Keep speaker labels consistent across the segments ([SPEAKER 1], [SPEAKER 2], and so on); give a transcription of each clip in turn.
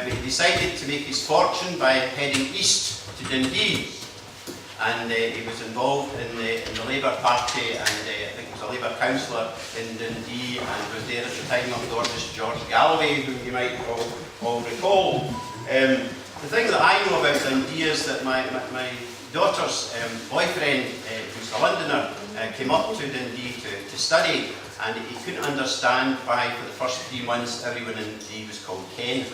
[SPEAKER 1] but he decided to make his fortune by heading east to Dundee. And he was involved in the Labour Party, and I think he was a Labour councillor in Dundee, and was there at the time of Lord George Galloway, who you might all recall. The thing that I know about Dundee is that my daughter's boyfriend, who's a Londoner, came up to Dundee to study, and he couldn't understand why for the first 3 months everyone in Dundee was called Ken.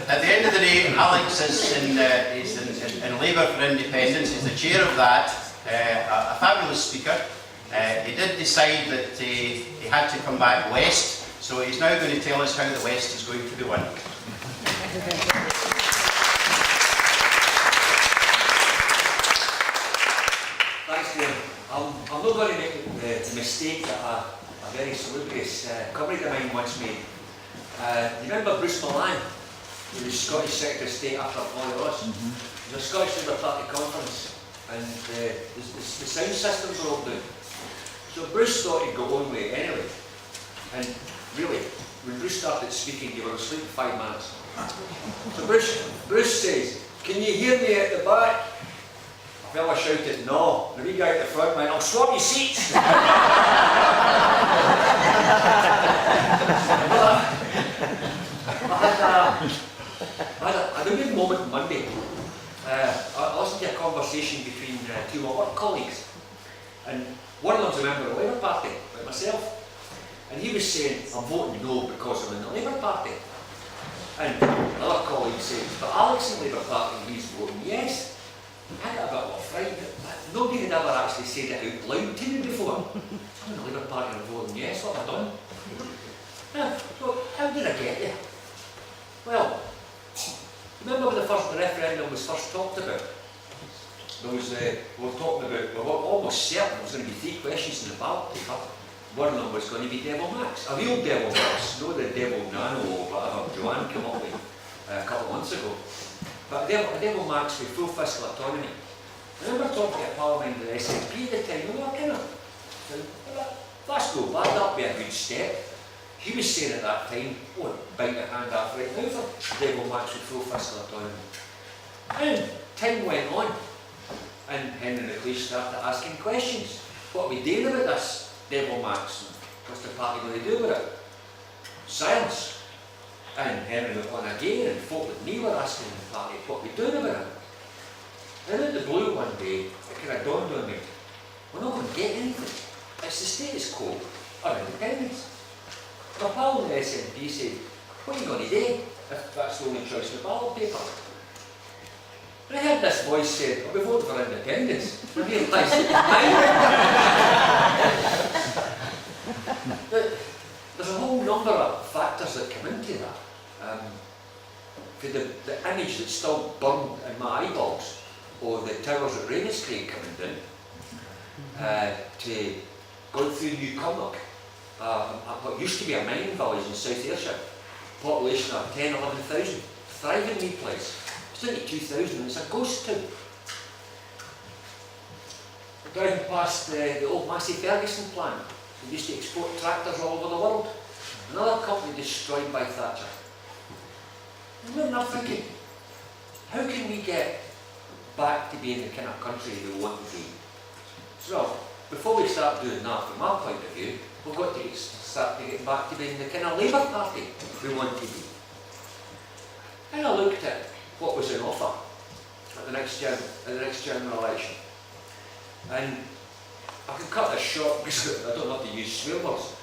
[SPEAKER 1] At the end of the day, Alex is in Labour for Independence. He's the chair of that, a fabulous speaker. He did decide that he had to come back west, so he's now going to tell us how the West is going to be won.
[SPEAKER 2] Thanks, Graham. I'm not going to make the mistake that a very salubrious comrade of mine once made. You remember Bruce Millan? He was Scottish Secretary of State after Luss. There was a Scottish Labour Party conference, and the sound systems were all down. So Bruce thought he'd go on with it anyway. And really, when Bruce started speaking, you were asleep for 5 minutes. So Bruce says, "Can you hear me at the back?" A fella shouted, "No." The wee guy at the front went, "I'll swap you seats." I had a good moment Monday. I listened to a conversation between two of my work colleagues, and one of them's a member of the Labour Party, like myself, and he was saying, "I'm voting no because I'm in the Labour Party." And another colleague said, "But Alex in the Labour Party, he's voting yes." I got a bit of a fright. Nobody had ever actually said it out loud to me before. "I'm in the Labour Party and I'm voting yes, what have I done?" So how did I get there? Well, remember when the referendum was first talked about? We were talking about, we were almost certain there was going to be 3 questions in the ballot paper. One of them was going to be Devil Max, a real Devil Max, not the Devil Nano or whatever Joanne came up with a couple of months ago. But a Devil Max with full fiscal autonomy. I remember talking to Parliament and the SNP at the time, and we were kind of, that's no bad, that'll be a good step. He was saying at that time, "Oh, bite your hand off right now for Devil Max with full fiscal autonomy." And time went on, and Henry McLeish started asking questions. What are we doing about this Devil Max? What's the party going to do with it? Silence. And Henry went on again, and folk like me were asking the party, what are we doing about it? And out of the blue one day, it kind of dawned on me, we're not going to get anything. It's the status quo or independence. My pal in the SNP said, "What are you going to do if that's the only choice in the ballot paper?" And I heard this voice say, "I'll be voting for independence." I realised there's a whole number of factors that come into that. For the image that's still burned in my eyeballs of the towers at Ravenskirk coming down, to going through New Cumnock, what used to be a mining village in South Ayrshire, population of 10, 11,000, thriving wee place. It's only 2,000 and it's a ghost town. Down past the old Massey Ferguson plant, they used to export tractors all over the world. Another company destroyed by Thatcher. And I'm thinking, how can we get back to being the kind of country we want to be? So, before we start doing that, from my point of view, we've got to start to get back to being the kind of Labour Party we want to be. And I looked at what was in offer at the next general election. And I can cut this short because I don't have to use swear words.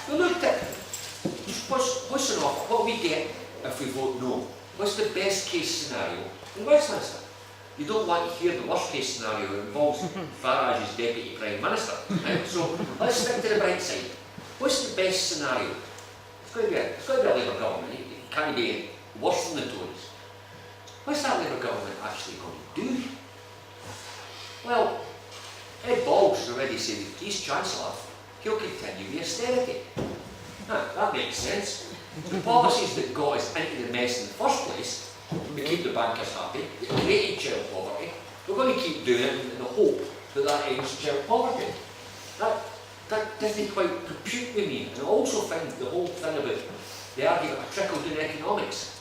[SPEAKER 2] We looked at what's an offer, what we get if we vote no. What's the best case scenario in Westminster? You don't want to hear the worst case scenario that involves Farage's Deputy Prime Minister. Right? So let's stick to the bright side. What's the best scenario? It's got to be a Labour government. It can't be worse than the Tories. What's that Labour government actually going to do? Well, Ed Balls has already said that he's Chancellor, he'll continue the austerity. Now, that makes sense. The policies that got us into the mess in the first place, we keep the bankers happy, we created child poverty, we're going to keep doing it in the hope that that ends child poverty. that doesn't quite compute with me. And I also find the whole thing about the argument of trickle-down economics,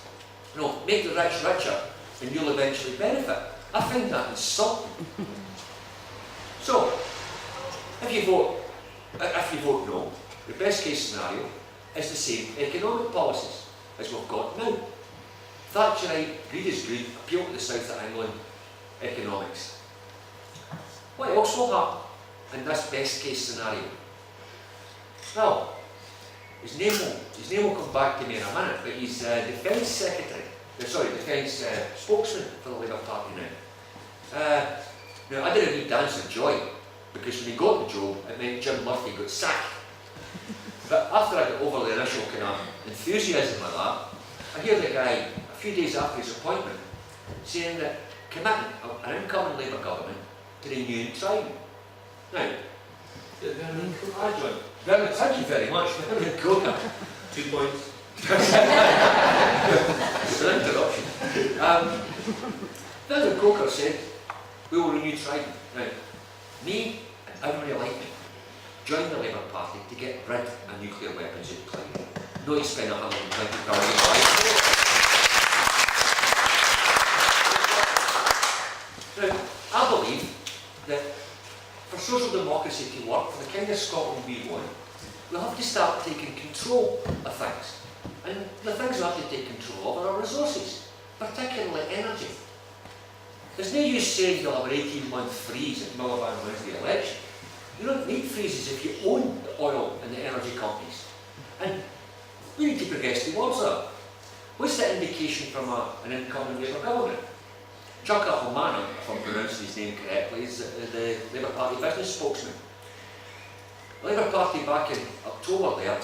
[SPEAKER 2] you know, make the rich richer and you'll eventually benefit. I find that insulting. So, if you vote no, the best case scenario is the same economic policies as we've got now. Thatcherite, greed is greed, appeal to the south of England economics. What else will happen in this best case scenario? Well, his name will come back to me in a minute, but he's Defence spokesman for the Labour Party now. Now, I did a wee dance of joy, because when he got the job, it meant Jim Murphy got sacked. But after I got over the initial kind of enthusiasm of that, I hear the guy, a few days after his appointment, saying that committing an incoming Labour government to renew tribe. Now, Vernon, thank you very much. Vernon Coker.
[SPEAKER 1] 2 points.
[SPEAKER 2] It's an interruption. Vernon Coker said, we will renew tribe. Now, me and everybody like me join the Labour Party to get rid of nuclear weapons in Clyde. No, to spend 120 billion. Now, I believe that for social democracy to work, for the kind of Scotland we want, we'll have to start taking control of things. And the things we have to take control of are our resources, particularly energy. There's no use saying you'll have an 18-month freeze if Miliband wins the election. You don't need freezes if you own the oil and the energy companies. And we need to progress towards that. What's the indication from an incoming Labour government? Chuck O'Mahony, if I'm pronouncing his name correctly, is the Labour Party business spokesman. The Labour Party back in October there,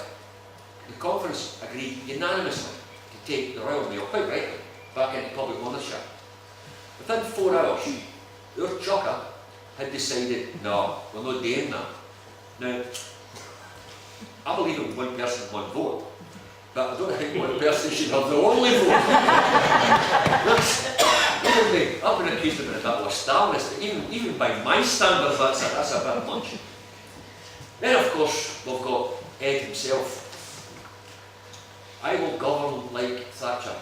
[SPEAKER 2] the conference agreed unanimously to take the Royal Mail, quite rightly, back into public ownership. Within 4 hours, their chucker had decided, no, we're not doing that. Now, I believe in one person, one vote, but I don't think one person should have the only vote. I've been accused of being a bit of a Stalinist, but even by my standards, that's a bit much. Then, of course, we've got Ed himself. I will govern like Thatcher.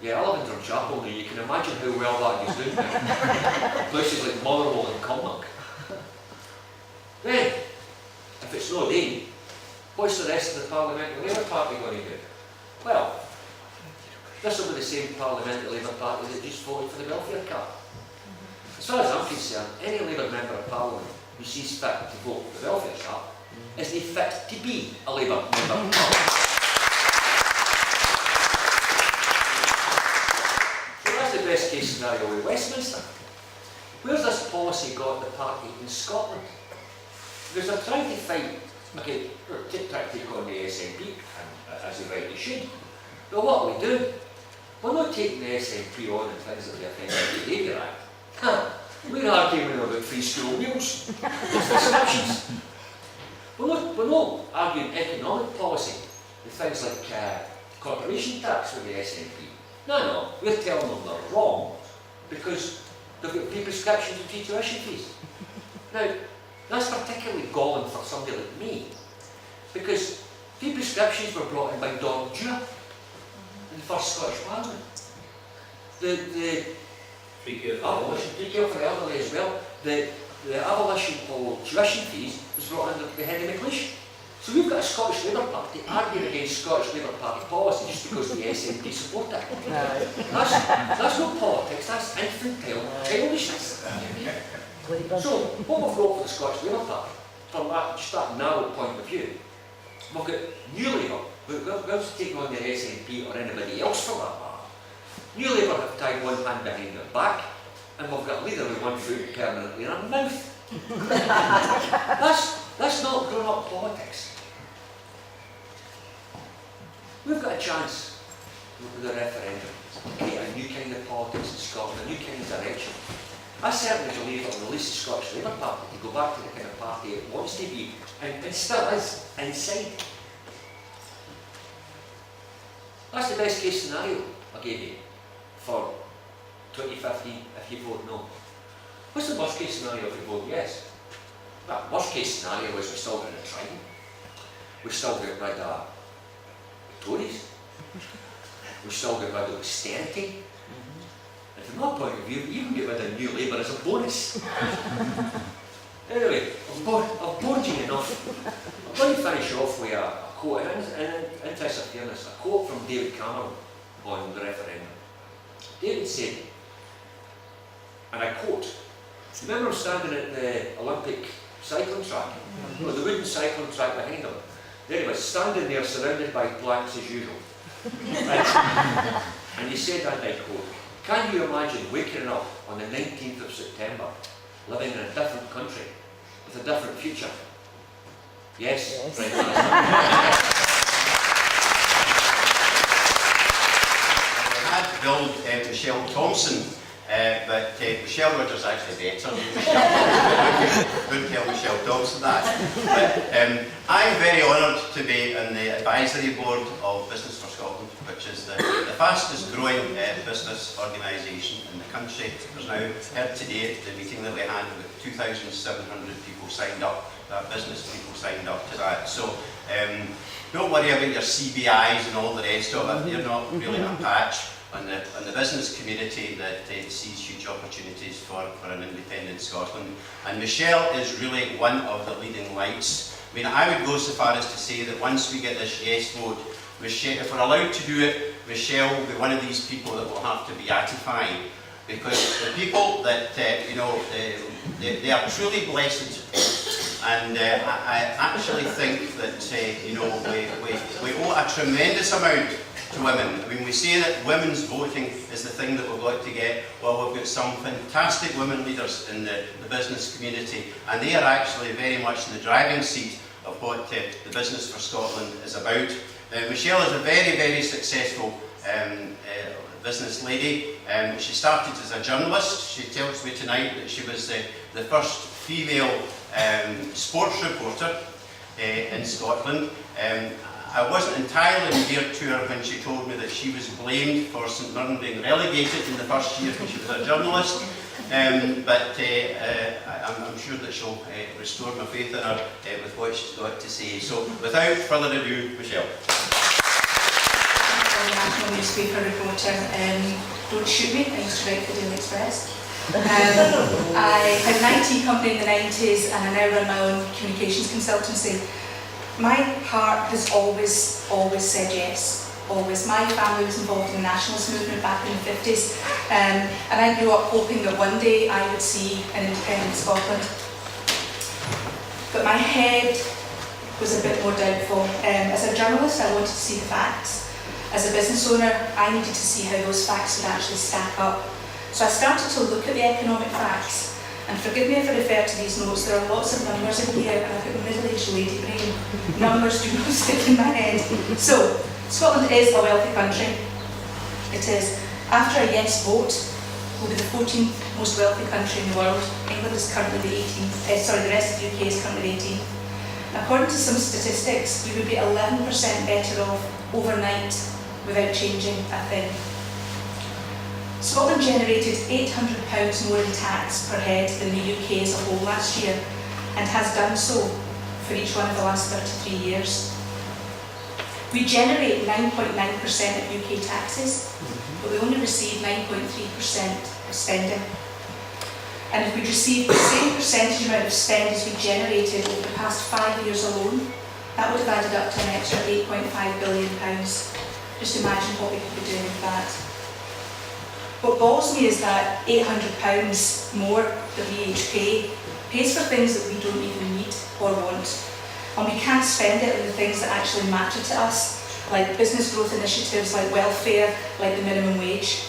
[SPEAKER 2] Yeah, I live in Drumchapel now, you can imagine how well that is doing now. Places like Motherwell and Cumnock. Then, if it's not done, what's the rest of the Parliamentary Labour Party going to do? Well, this will be the same Parliamentary Labour Party that just voted for the welfare cap. As far as I'm concerned, any Labour member of Parliament who sees fit to vote for the welfare cap is they fit to be a Labour member of Parliament. The best case scenario with Westminster. Where's this policy got the party in Scotland? Because they're trying to fight, okay, they're trying to take on the SNP, and as they rightly should. But what we do, we're not taking the SNP on in things like the Offending Behaviour Act. We're arguing about free school meals, subscriptions. We're not arguing economic policy with things like corporation tax with the SNP. No, we're telling them they're wrong because they've got free prescriptions and free tuition fees. Now, that's particularly galling for somebody like me because free prescriptions were brought in by Don Dewar in the first Scottish Parliament. The
[SPEAKER 1] Free care
[SPEAKER 2] for the elderly as well. The abolition of tuition fees was brought under the head of McLeish. So we've got a Scottish Labour Party arguing against Scottish Labour Party policy just because the SNP support it. That's not politics, that's infantile childishness. So, what we've got for the Scottish Labour Party, from that narrow point of view, we've got New Labour, we're taking on the SNP or anybody else for that matter. New Labour have tied one hand behind their back, and we've got a leader with one foot permanently in our mouth. That's not grown-up politics. We've got a chance with the referendum to create a new kind of politics in Scotland, a new kind of direction. I certainly believe it will release the Scottish Labour Party to go back to the kind of party it wants to be, and still is, inside. That's the best case scenario I gave you for 2015 if you vote no. What's the worst case scenario if you vote yes? Well, worst case scenario is we still got a Triton. We still got rid of Tories. We still get rid of austerity. And from my point of view, you can get rid of New Labour as a bonus. Anyway, I've bored you enough. I'm going to finish off with a quote, and in interest of fairness, a quote from David Cameron on the referendum. David said, and I quote, remember him standing at the Olympic cycling track? No, the wooden cycling track behind him. There he was, standing there surrounded by planks as usual. And he said, and I quote, can you imagine waking up on the 19th of September, living in a different country, with a different future? Yes. Right.
[SPEAKER 1] I had billed Michelle Thompson, but Michelle Rogers actually better than Michelle. Wouldn't tell Michelle Thompson that. But I'm very honoured to be on the advisory board of Business for Scotland, which is the fastest growing business organisation in the country. There's now, heard today at the meeting that we had, with 2,700 people signed up, business people signed up to that. So don't worry about your CBIs and all the rest of it. You're not really a patch on the business community that sees huge opportunities for an independent Scotland. And Michelle is really one of the leading lights. I mean, I would go so far as to say that once we get this yes vote, Michelle, if we're allowed to do it, Michelle will be one of these people that will have to be beatified, because the people that, you know, they are truly blessed. And I actually think that, you know, we owe a tremendous amount to women. I mean, we say that women's voting is the thing that we've got to get. Well, we've got some fantastic women leaders in the business community, and they are actually very much in the driving seat of what the Business for Scotland is about. Michelle is a very, very successful business lady. She started as a journalist. She tells me tonight that she was the first female sports reporter in Scotland. I wasn't entirely endeared to her when she told me that she was blamed for St Mirren being relegated in the first year when she was a journalist. But I'm sure that she'll restore my faith in her with what she's got to say. So without further ado, Michelle.
[SPEAKER 3] I'm a national newspaper reporter. Don't shoot me, I used to write for the Daily Express. I had an IT company in the 90s, and I now run my own communications consultancy. My heart has always said yes. Always. My family was involved in the nationalist movement back in the 50s, and I grew up hoping that one day I would see an independent Scotland. But my head was a bit more doubtful. As a journalist, I wanted to see the facts. As a business owner, I needed to see how those facts would actually stack up. So I started to look at the economic facts. And forgive me if I refer to these notes, there are lots of numbers in here, and I've got a middle-aged lady brain. Numbers do not stick in my head. So, Scotland is a wealthy country. It is. After a yes vote, we'll be the 14th most wealthy country in the world. England is currently the 18th, the rest of the UK is currently the 18th. According to some statistics, we would be 11% better off overnight without changing a thing. Scotland generated £800 more in tax per head than the UK as a whole last year, and has done so for each one of the last 33 years. We generate 9.9% of UK taxes, but we only receive 9.3% of spending. And if we'd received the same percentage amount of spend as we generated over the past 5 years alone, that would have added up to an extra £8.5 billion. Just imagine what we could be doing with that. What galls me is that £800 more that we each pay pays for things that we don't even need or want. And we can't spend it on the things that actually matter to us, like business growth initiatives, like welfare, like the minimum wage.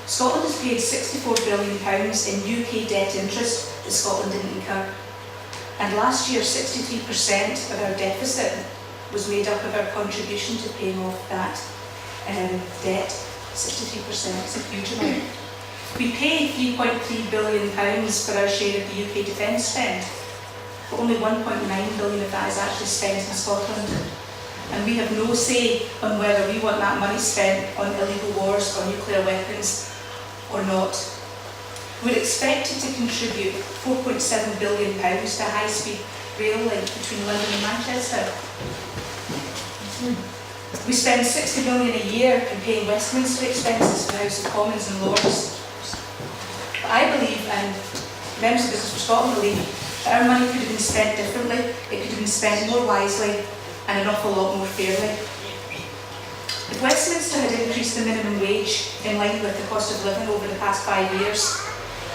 [SPEAKER 3] Scotland has paid £64 billion in UK debt interest that Scotland didn't incur. And last year, 63% of our deficit was made up of our contribution to paying off that debt. 63%, it's a huge amount. We pay £3.3 billion for our share of the UK defence spend, but only £1.9 billion of that is actually spent in Scotland. And we have no say on whether we want that money spent on illegal wars or nuclear weapons or not. We're expected to contribute £4.7 billion to a high-speed rail link between London and Manchester. We spend £60 million a year in paying Westminster expenses for the House of Commons and Lords. But I believe, and members of Business for Scotland believe, that our money could have been spent differently, it could have been spent more wisely and an awful lot more fairly. If Westminster had increased the minimum wage in line with the cost of living over the past 5 years,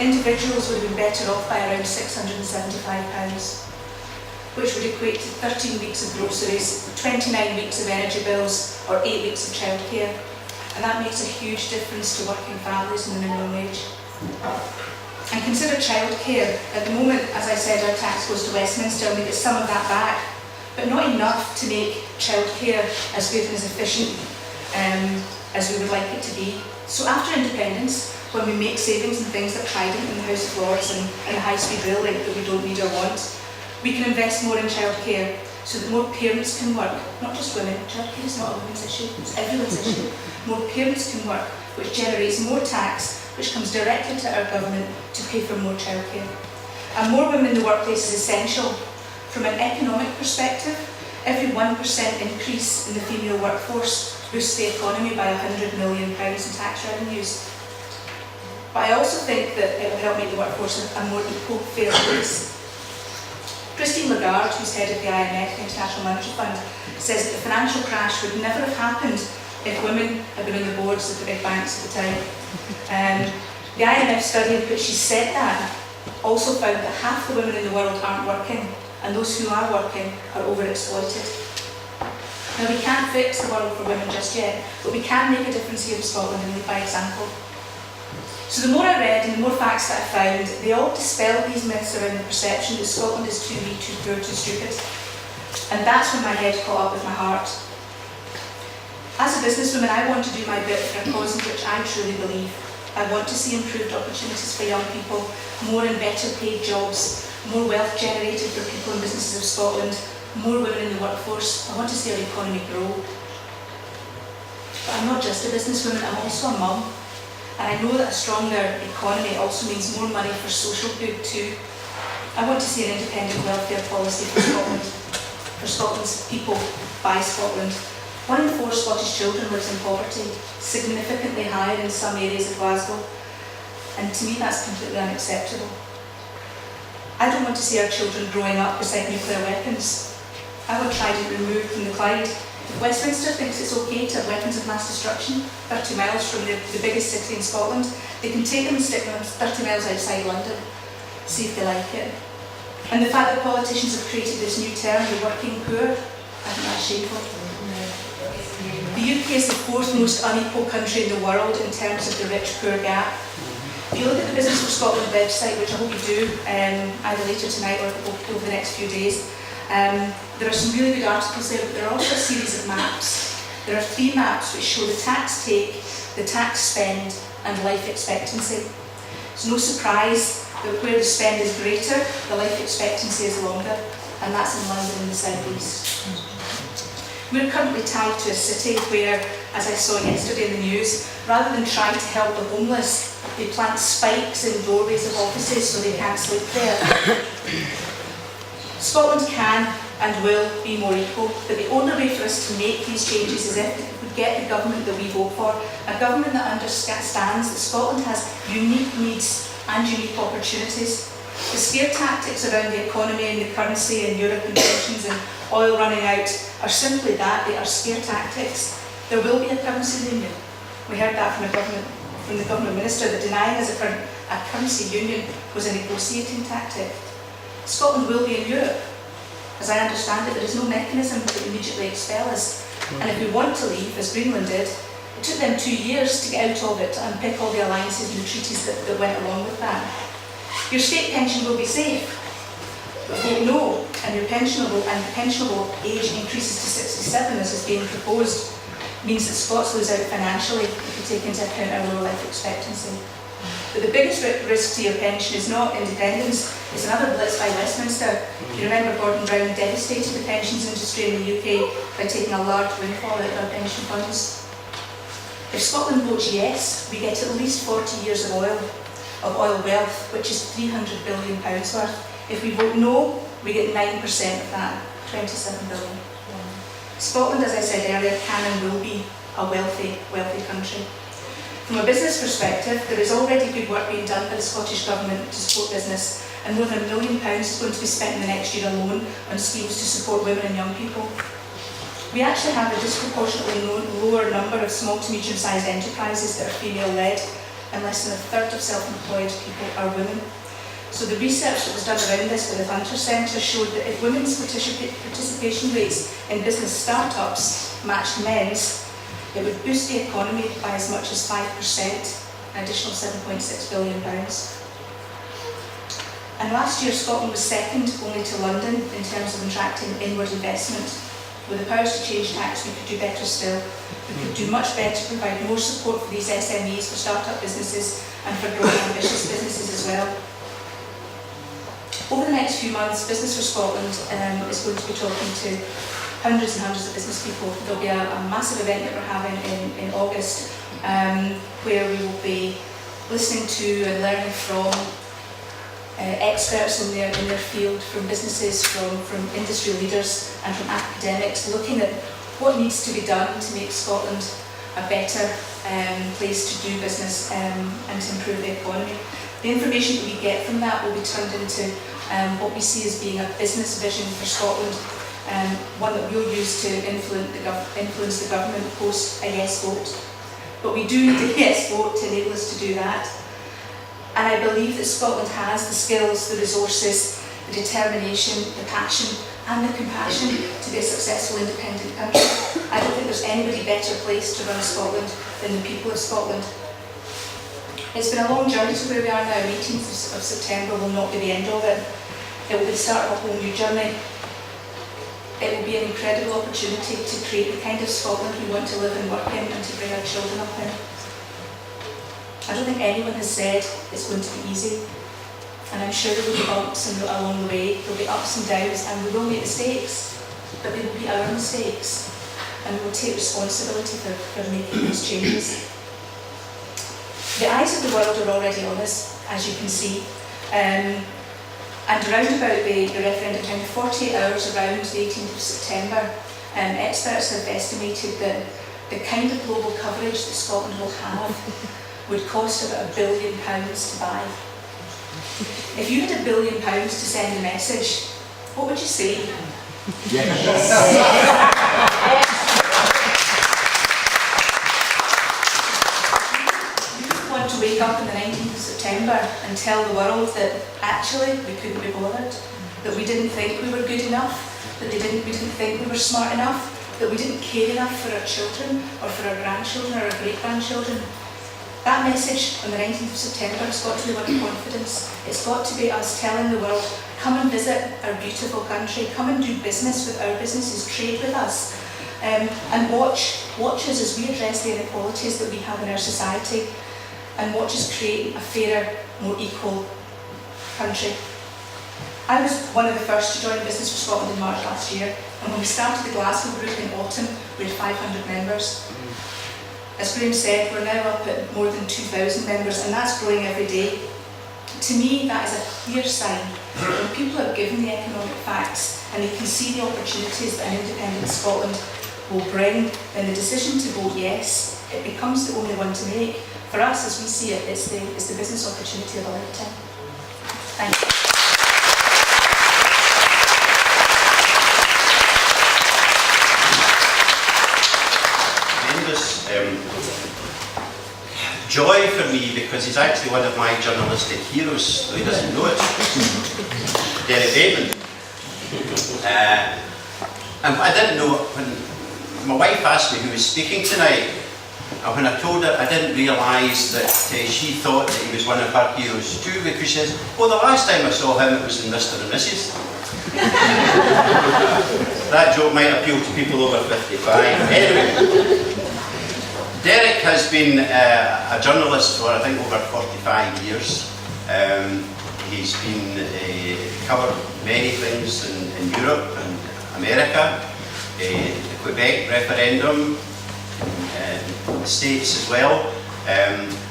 [SPEAKER 3] individuals would have been better off by around £675, which would equate to 13 weeks of groceries, 29 weeks of energy bills, or 8 weeks of childcare. And that makes a huge difference to working families and the minimum wage. And consider childcare. At the moment, as I said, our tax goes to Westminster and we get some of that back, but not enough to make childcare as good and as efficient as we would like it to be. So after independence, when we make savings and things like Trident in the House of Lords and the high-speed rail link that we don't need or want, we can invest more in childcare so that more parents can work, not just women. Childcare is not a women's issue, it's everyone's issue. More parents can work, which generates more tax, which comes directly to our government to pay for more childcare. And more women in the workplace is essential. From an economic perspective, every 1% increase in the female workforce boosts the economy by £100 million in tax revenues. But I also think that it will help make the workforce a more equal, fair place. Christine Lagarde, who's head of the IMF, the International Monetary Fund, says that the financial crash would never have happened if women had been on the boards of the big banks at the time. The IMF study in which she said that also found that half the women in the world aren't working, and those who are working are overexploited. Now, we can't fix the world for women just yet, but we can make a difference here in Scotland and lead by example. So the more I read and the more facts that I found, they all dispelled these myths around the perception that Scotland is too weak, too poor, too stupid. And that's when my head caught up with my heart. As a businesswoman, I want to do my bit for a cause in which I truly believe. I want to see improved opportunities for young people, more and better paid jobs, more wealth generated for people and businesses of Scotland, more women in the workforce. I want to see our economy grow. But I'm not just a businesswoman, I'm also a mum. And I know that a stronger economy also means more money for social good too. I want to see an independent welfare policy for Scotland, for Scotland's people, by Scotland. 1 in 4 Scottish children lives in poverty, significantly higher in some areas of Glasgow. And to me that's completely unacceptable. I don't want to see our children growing up beside nuclear weapons. I want Trident removed from the Clyde. If Westminster thinks it's okay to have weapons of mass destruction 30 miles from the biggest city in Scotland, they can take them and stick them 30 miles outside London, see if they like it. And the fact that politicians have created this new term, the working poor, I think that's shameful. The UK is the 4th most unequal country in the world in terms of the rich-poor gap. If you look at the Business for Scotland website, which I hope you do either later tonight or over the next few days, there are some really good articles there, but there are also a series of maps. There are 3 maps which show the tax take, the tax spend, and life expectancy. It's no surprise that where the spend is greater, the life expectancy is longer, and that's in London and the South East. We're currently tied to a city where, as I saw yesterday in the news, rather than trying to help the homeless, they plant spikes in doorways of offices so they can't sleep there. Scotland can and will be more equal, but the only way for us to make these changes is if we get the government that we vote for, a government that understands that Scotland has unique needs and unique opportunities. The scare tactics around the economy and the currency and Europe and pensions and oil running out are simply that, they are scare tactics. There will be a currency union. We heard that from the government minister, that denying us a currency union was a negotiating tactic. Scotland will be in Europe. As I understand it, there is no mechanism to immediately expel us. And if we want to leave, as Greenland did, it took them 2 years to get out of it and pick all the alliances and the treaties that went along with that. Your state pension will be safe, but vote no, and your pensionable age increases to 67, as is being proposed, means that Scots lose out financially if you take into account our low life expectancy. But the biggest risk to your pension is not independence, it's another blitz by Westminster. You remember Gordon Brown devastated the pensions industry in the UK by taking a large windfall out of our pension funds. If Scotland votes yes, we get at least 40 years of oil. of oil wealth, which is £300 billion worth. If we vote no, we get 9% of that, 27 billion. Scotland, as I said earlier, can and will be a wealthy country. From a business perspective, there is already good work being done by the Scottish Government to support business, and more than £1 million is going to be spent in the next year alone on schemes to support women and young people. We actually have a disproportionately lower number of small to medium-sized enterprises that are female-led, and less than a third of self-employed people are women. So the research that was done around this by the Hunter Centre showed that if women's participation rates in business startups matched men's, it would boost the economy by as much as 5%, an additional £7.6 billion. And last year, Scotland was second only to London in terms of attracting inward investment. With the powers to change tax, we could do better still. We could do much better to provide more support for these SMEs, for start-up businesses, and for growing ambitious businesses as well. Over the next few months, Business for Scotland is going to be talking to hundreds and hundreds of business people. There'll be a massive event that we're having in August where we will be listening to and learning from experts in their field, from businesses, from industry leaders and from academics, looking at what needs to be done to make Scotland a better place to do business and to improve the economy. The information that we get from that will be turned into what we see as being a business vision for Scotland, one that we'll use to influence the government post a yes vote. But we do need a yes vote to enable us to do that. And I believe that Scotland has the skills, the resources, the determination, the passion and the compassion to be a successful independent country. I don't think there's anybody better placed to run Scotland than the people of Scotland. It's been a long journey to where we are now. 18th of September will not be the end of it. It will be the start of a whole new journey. It will be an incredible opportunity to create the kind of Scotland we want to live and work in and to bring our children up in. I don't think anyone has said it's going to be easy, and I'm sure there will be bumps along the way. There will be ups and downs, and we will make mistakes, but they will be our mistakes, and we will take responsibility for making those changes. The eyes of the world are already on us, as you can see, and around about the referendum time, 48 hours around the 18th of September, experts have estimated that the kind of global coverage that Scotland will have would cost about £1 billion to buy. If you had £1 billion to send a message, what would you say? You would want to wake up on the 19th of September and tell the world that actually we couldn't be bothered, that we didn't think we were good enough, that we didn't think we were smart enough, that we didn't care enough for our children or for our grandchildren or our great-grandchildren. That message on the 19th of September has got to be one of confidence. It's got to be us telling the world, come and visit our beautiful country, come and do business with our businesses, trade with us, and watch us as we address the inequalities that we have in our society, and watch us create a fairer, more equal country. I was one of the first to join Business for Scotland in March last year, and when we started the Glasgow group in autumn, we had 500 members. As Graham said, we're now up at more than 2,000 members, and that's growing every day. To me, that is a clear sign that when people are given the economic facts and they can see the opportunities that an independent Scotland will bring, then the decision to vote yes, it becomes the only one to make. For us, as we see it, it's the business opportunity of a lifetime. Thank you.
[SPEAKER 1] Joy for me, because he's actually one of my journalistic heroes, though he doesn't know it. Derek Bateman. And I didn't know, when my wife asked me who was speaking tonight, and when I told her, I didn't realise that she thought that he was one of her heroes too, because she says, well, the last time I saw him it was in Mr. and Mrs. That joke might appeal to people over 55. Anyway. Derek has been a journalist for, I think, over 45 years. He's been covered many things in Europe and America, the Quebec referendum, in the States as well.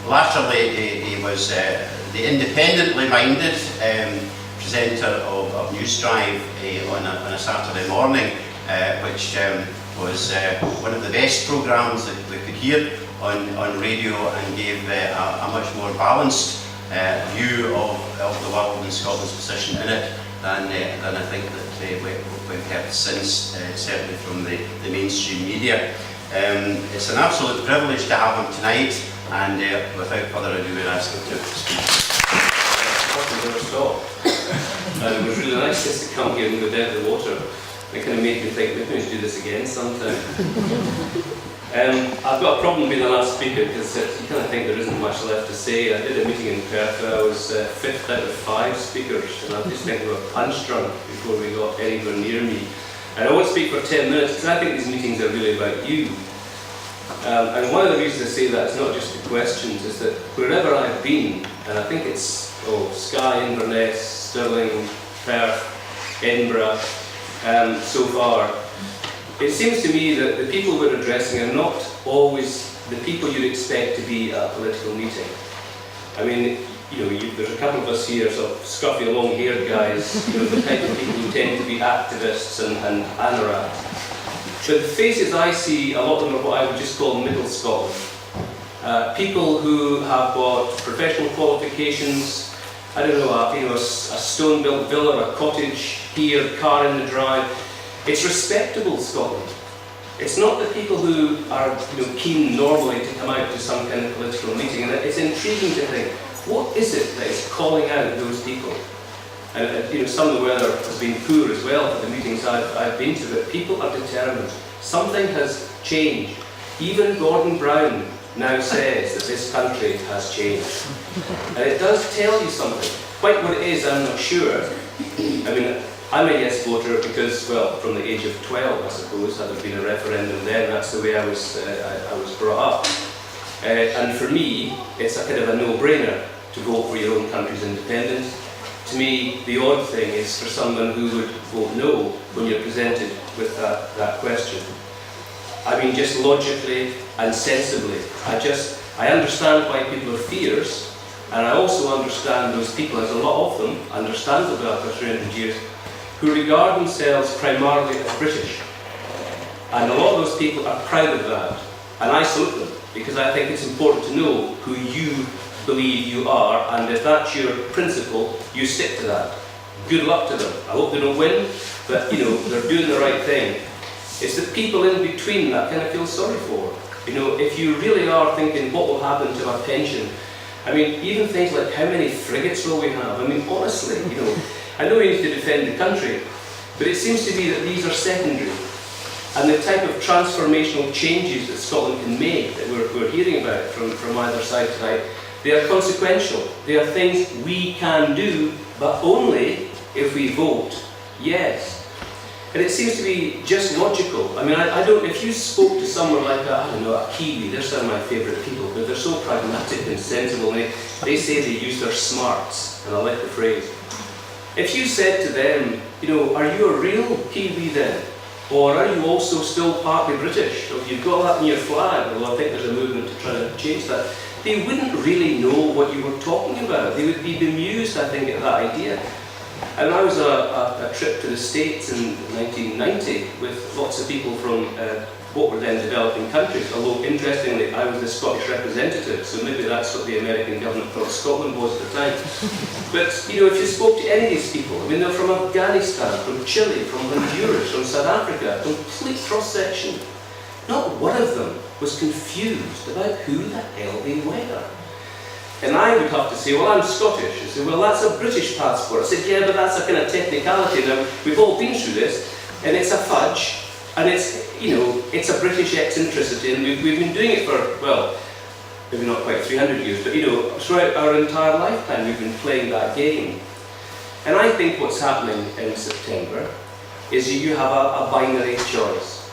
[SPEAKER 1] Latterly, he was the independently minded presenter of News Drive on a Saturday morning, which was one of the best programmes that we could hear on radio, and gave a much more balanced view of the world and Scotland's position in it than I think that we've heard since, certainly from the mainstream media. It's an absolute privilege to have him tonight, and without further ado, we'll ask him to speak.
[SPEAKER 4] It was really nice just to come here and go down to the water. It kind of made me think maybe we should do this again sometime. I've got a problem being the last speaker because you kind of think there isn't much left to say. I did a meeting in Perth where I was 5th out of 5 speakers, and I just think we were punch drunk before we got anywhere near me. And I won't speak for 10 minutes because I think these meetings are really about you. And one of the reasons I say that is not just the questions, is that wherever I've been, and I think it's Skye, Inverness, Stirling, Perth, Edinburgh, so far, it seems to me that the people we're addressing are not always the people you'd expect to be at a political meeting. I mean, there's a couple of us here, sort of scruffy, long-haired guys, the type of people who tend to be activists and anoraks. But the faces I see, a lot of them are what I would just call middle Scotland. People who have got professional qualifications, I don't know, a stone-built villa or a cottage here, car in the drive. It's respectable Scotland. It's not the people who are keen normally to come out to some kind of political meeting, and it's intriguing to think, what is it that is calling out those people? And some of the weather has been poor as well for the meetings I've been to, but people are determined. Something has changed. Even Gordon Brown now says that this country has changed. And it does tell you something. Quite what it is, I'm not sure. I mean, I'm a yes voter because, well, from the age of 12, I suppose, had there been a referendum then, that's the way I was brought up. And for me, it's a kind of a no-brainer to vote for your own country's independence. To me, the odd thing is for someone who would vote no when you're presented with that question. I mean, just logically and sensibly, I understand why people are fierce, and I also understand those people, there's a lot of them, understandably after 300 years, who regard themselves primarily as British. And a lot of those people are proud of that, and I salute them, because I think it's important to know who you believe you are, and if that's your principle, you stick to that. Good luck to them. I hope they don't win, but they're doing the right thing. It's the people in between that I kind of feel sorry for. If you really are thinking what will happen to our pension, I mean, even things like how many frigates will we have? I mean, honestly, I know we need to defend the country, but it seems to be that these are secondary. And the type of transformational changes that Scotland can make, that we're hearing about from either side tonight, they are consequential. They are things we can do, but only if we vote yes. And it seems to be just logical. I mean, I don't, if you spoke to someone like a Kiwi, they're some of my favourite people, but they're so pragmatic and sensible, and they say they use their smarts, and I like the phrase. If you said to them, are you a real Kiwi then? Or are you also still partly British? Or if you've got that in your flag, although I think there's a movement to try to change that, they wouldn't really know what you were talking about. They would be bemused, I think, at that idea. And I was a trip to the States in 1990 with lots of people from what were then developing countries, although interestingly I was the Scottish representative, so maybe that's what the American government thought Scotland was at the time. But if you spoke to any of these people, I mean, they're from Afghanistan, from Chile, from Honduras, from South Africa, complete cross-section. Not one of them was confused about who the hell they were. And I would have to say, well, I'm Scottish. And say, well, that's a British passport. I said, yeah, but that's a kind of technicality. Now, we've all been through this, and it's a fudge, and it's, it's a British eccentricity, and we've been doing it for, well, maybe not quite 300 years, but, throughout our entire lifetime, we've been playing that game. And I think what's happening in September is that you have a binary choice.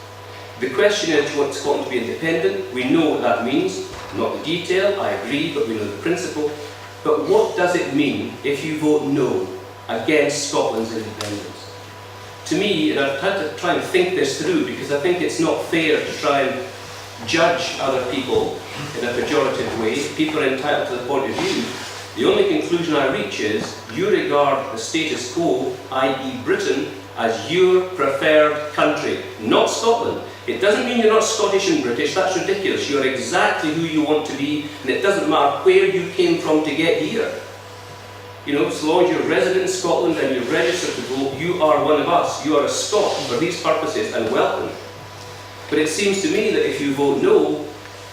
[SPEAKER 4] The question is, do you want Scotland to be independent? We know what that means. Not the detail, I agree, but we know the principle. But what does it mean if you vote no against Scotland's independence? To me, and I've had to try and think this through, because I think it's not fair to try and judge other people in a pejorative way. People are entitled to the point of view. The only conclusion I reach is you regard the status quo, i.e. Britain, as your preferred country, not Scotland. It doesn't mean you're not Scottish and British, that's ridiculous. You're exactly who you want to be, and it doesn't matter where you came from to get here. You know, so long as you're resident in Scotland and you're registered to vote, you are one of us. You are a Scot for these purposes and welcome. But it seems to me that if you vote no,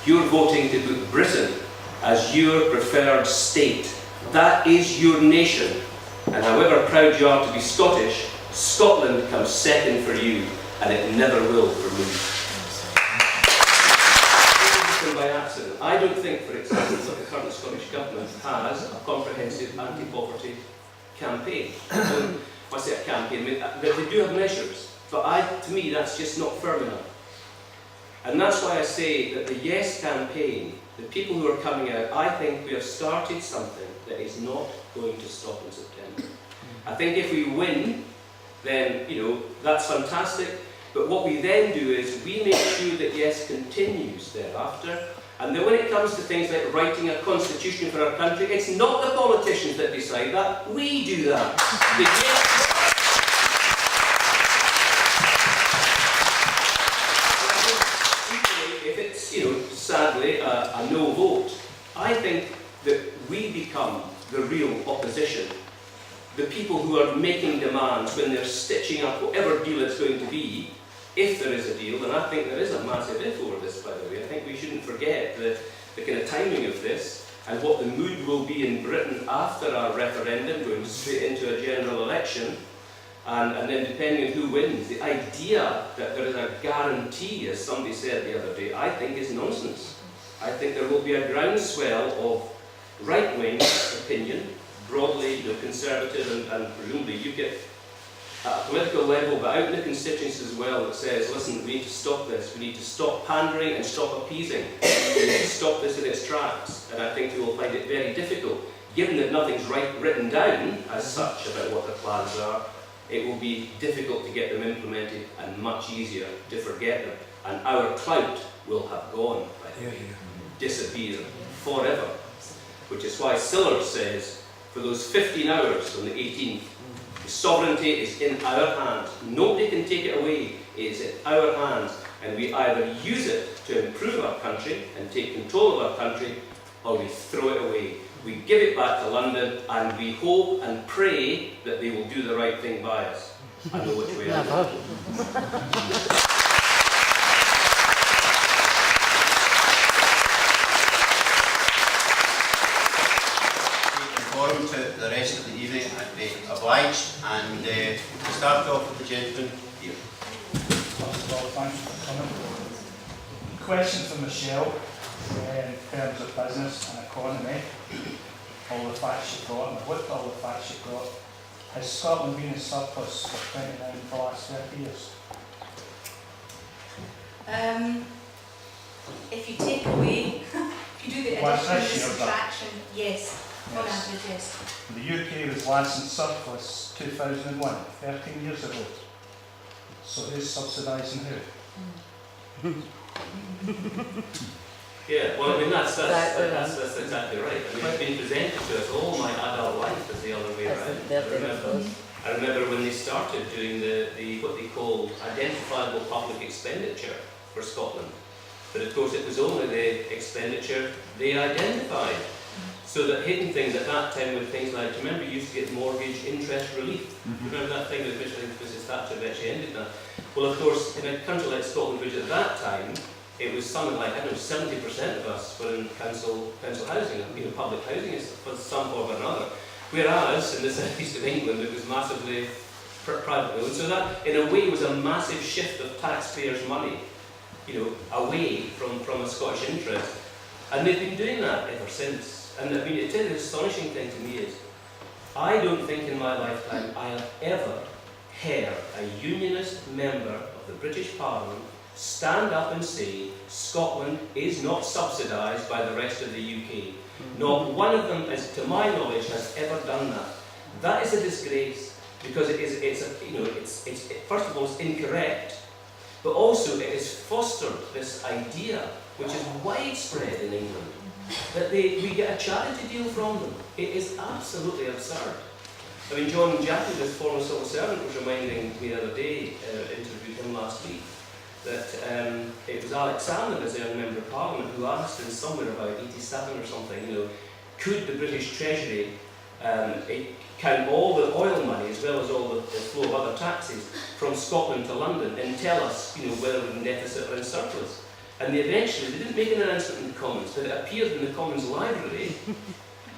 [SPEAKER 4] you're voting to put Britain as your preferred state. That is your nation. And however proud you are to be Scottish, Scotland comes second for you, and it never will for me. By accident. I don't think, for example, that the current Scottish Government has a comprehensive anti-poverty campaign. I say a campaign, they do have measures, but to me that's just not firm enough. And that's why I say that the Yes campaign, the people who are coming out, I think we have started something that is not going to stop in September. I think if we win, then, you know, that's fantastic. But what we then do is we make sure that Yes continues thereafter. And then when it comes to things like writing a constitution for our country, it's not the politicians that decide that, we do that. The Yes if it's, you know, sadly a no vote, I think that we become the real opposition. The people who are making demands when they're stitching up whatever deal it's going to be, if there is a deal, and I think there is a massive if over this, by the way. I think we shouldn't forget the kind of timing of this and what the mood will be in Britain after our referendum, going straight into a general election, and then depending on who wins. The idea that there is a guarantee, as somebody said the other day, I think is nonsense. I think there will be a groundswell of right-wing opinion, broadly, you know, conservative and presumably UKIP, at a political level, but out in the constituencies as well, that says, listen, we need to stop this, we need to stop pandering and stop appeasing, we need to stop this in its tracks. And I think you will find it very difficult, given that nothing's written down as such about what the plans are. It will be difficult to get them implemented and much easier to forget them. And our clout will have gone, by the way, disappear forever. Which is why Siller says, for those 15 hours on the 18th, the sovereignty is in our hands. Nobody can take it away. It is in our hands. And we either use it to improve our country and take control of our country, or we throw it away. We give it back to London, and we hope and pray that they will do the right thing by us. I know which way I'm going.
[SPEAKER 1] To the rest of the evening, I'd be obliged, and to start off with the gentleman here.
[SPEAKER 5] First of all, thanks for coming. Question for Michelle, in terms of business and economy, all the facts you've got, and I've looked at all the facts you've got. Has Scotland been in surplus for 29 for the last 30 years?
[SPEAKER 3] If you take away, if you do the
[SPEAKER 5] Well,
[SPEAKER 3] addition and the
[SPEAKER 5] this year, but-
[SPEAKER 3] subtraction, yes, on
[SPEAKER 5] Yes.
[SPEAKER 3] average, yes.
[SPEAKER 5] The UK was last in surplus 2001, 13 years ago. So who's subsidising who?
[SPEAKER 4] Yeah, well, I mean, that's exactly right. I mean, it's been presented to us all my adult life as the other way around. I remember when they started doing the what they call identifiable public expenditure for Scotland. But of course, it was only the expenditure they identified. So that hidden things at that time were things like, remember you used to get mortgage interest relief? Remember that thing that Mrs. Thatcher eventually ended that? Well, of course, in a country like Scotland, which at that time, it was something like, I don't know, 70% of us were in council housing, you know, public housing for some form or another. Whereas, in the southeast of England, it was massively privately owned. So that, in a way, was a massive shift of taxpayers' money, you know, away from a Scottish interest. And they've been doing that ever since. And I mean, the astonishing thing to me is, I don't think in my lifetime I have ever heard a unionist member of the British Parliament stand up and say Scotland is not subsidised by the rest of the UK. Not one of them, as to my knowledge, has ever done that. That is a disgrace, because it's first of all, it's incorrect, but also it has fostered this idea, which is widespread in England, that we get a charity deal from them. It is absolutely absurd. I mean, John Jaffe, this former civil servant, was reminding me the other day, interviewed him last week, that it was Alexander, as a young member of Parliament, who asked in somewhere about 87 or something, could the British Treasury count all the oil money as well as all the flow of other taxes from Scotland to London and tell us, whether we're in deficit or in surplus. And they didn't make an announcement in the Commons, but it appeared in the Commons library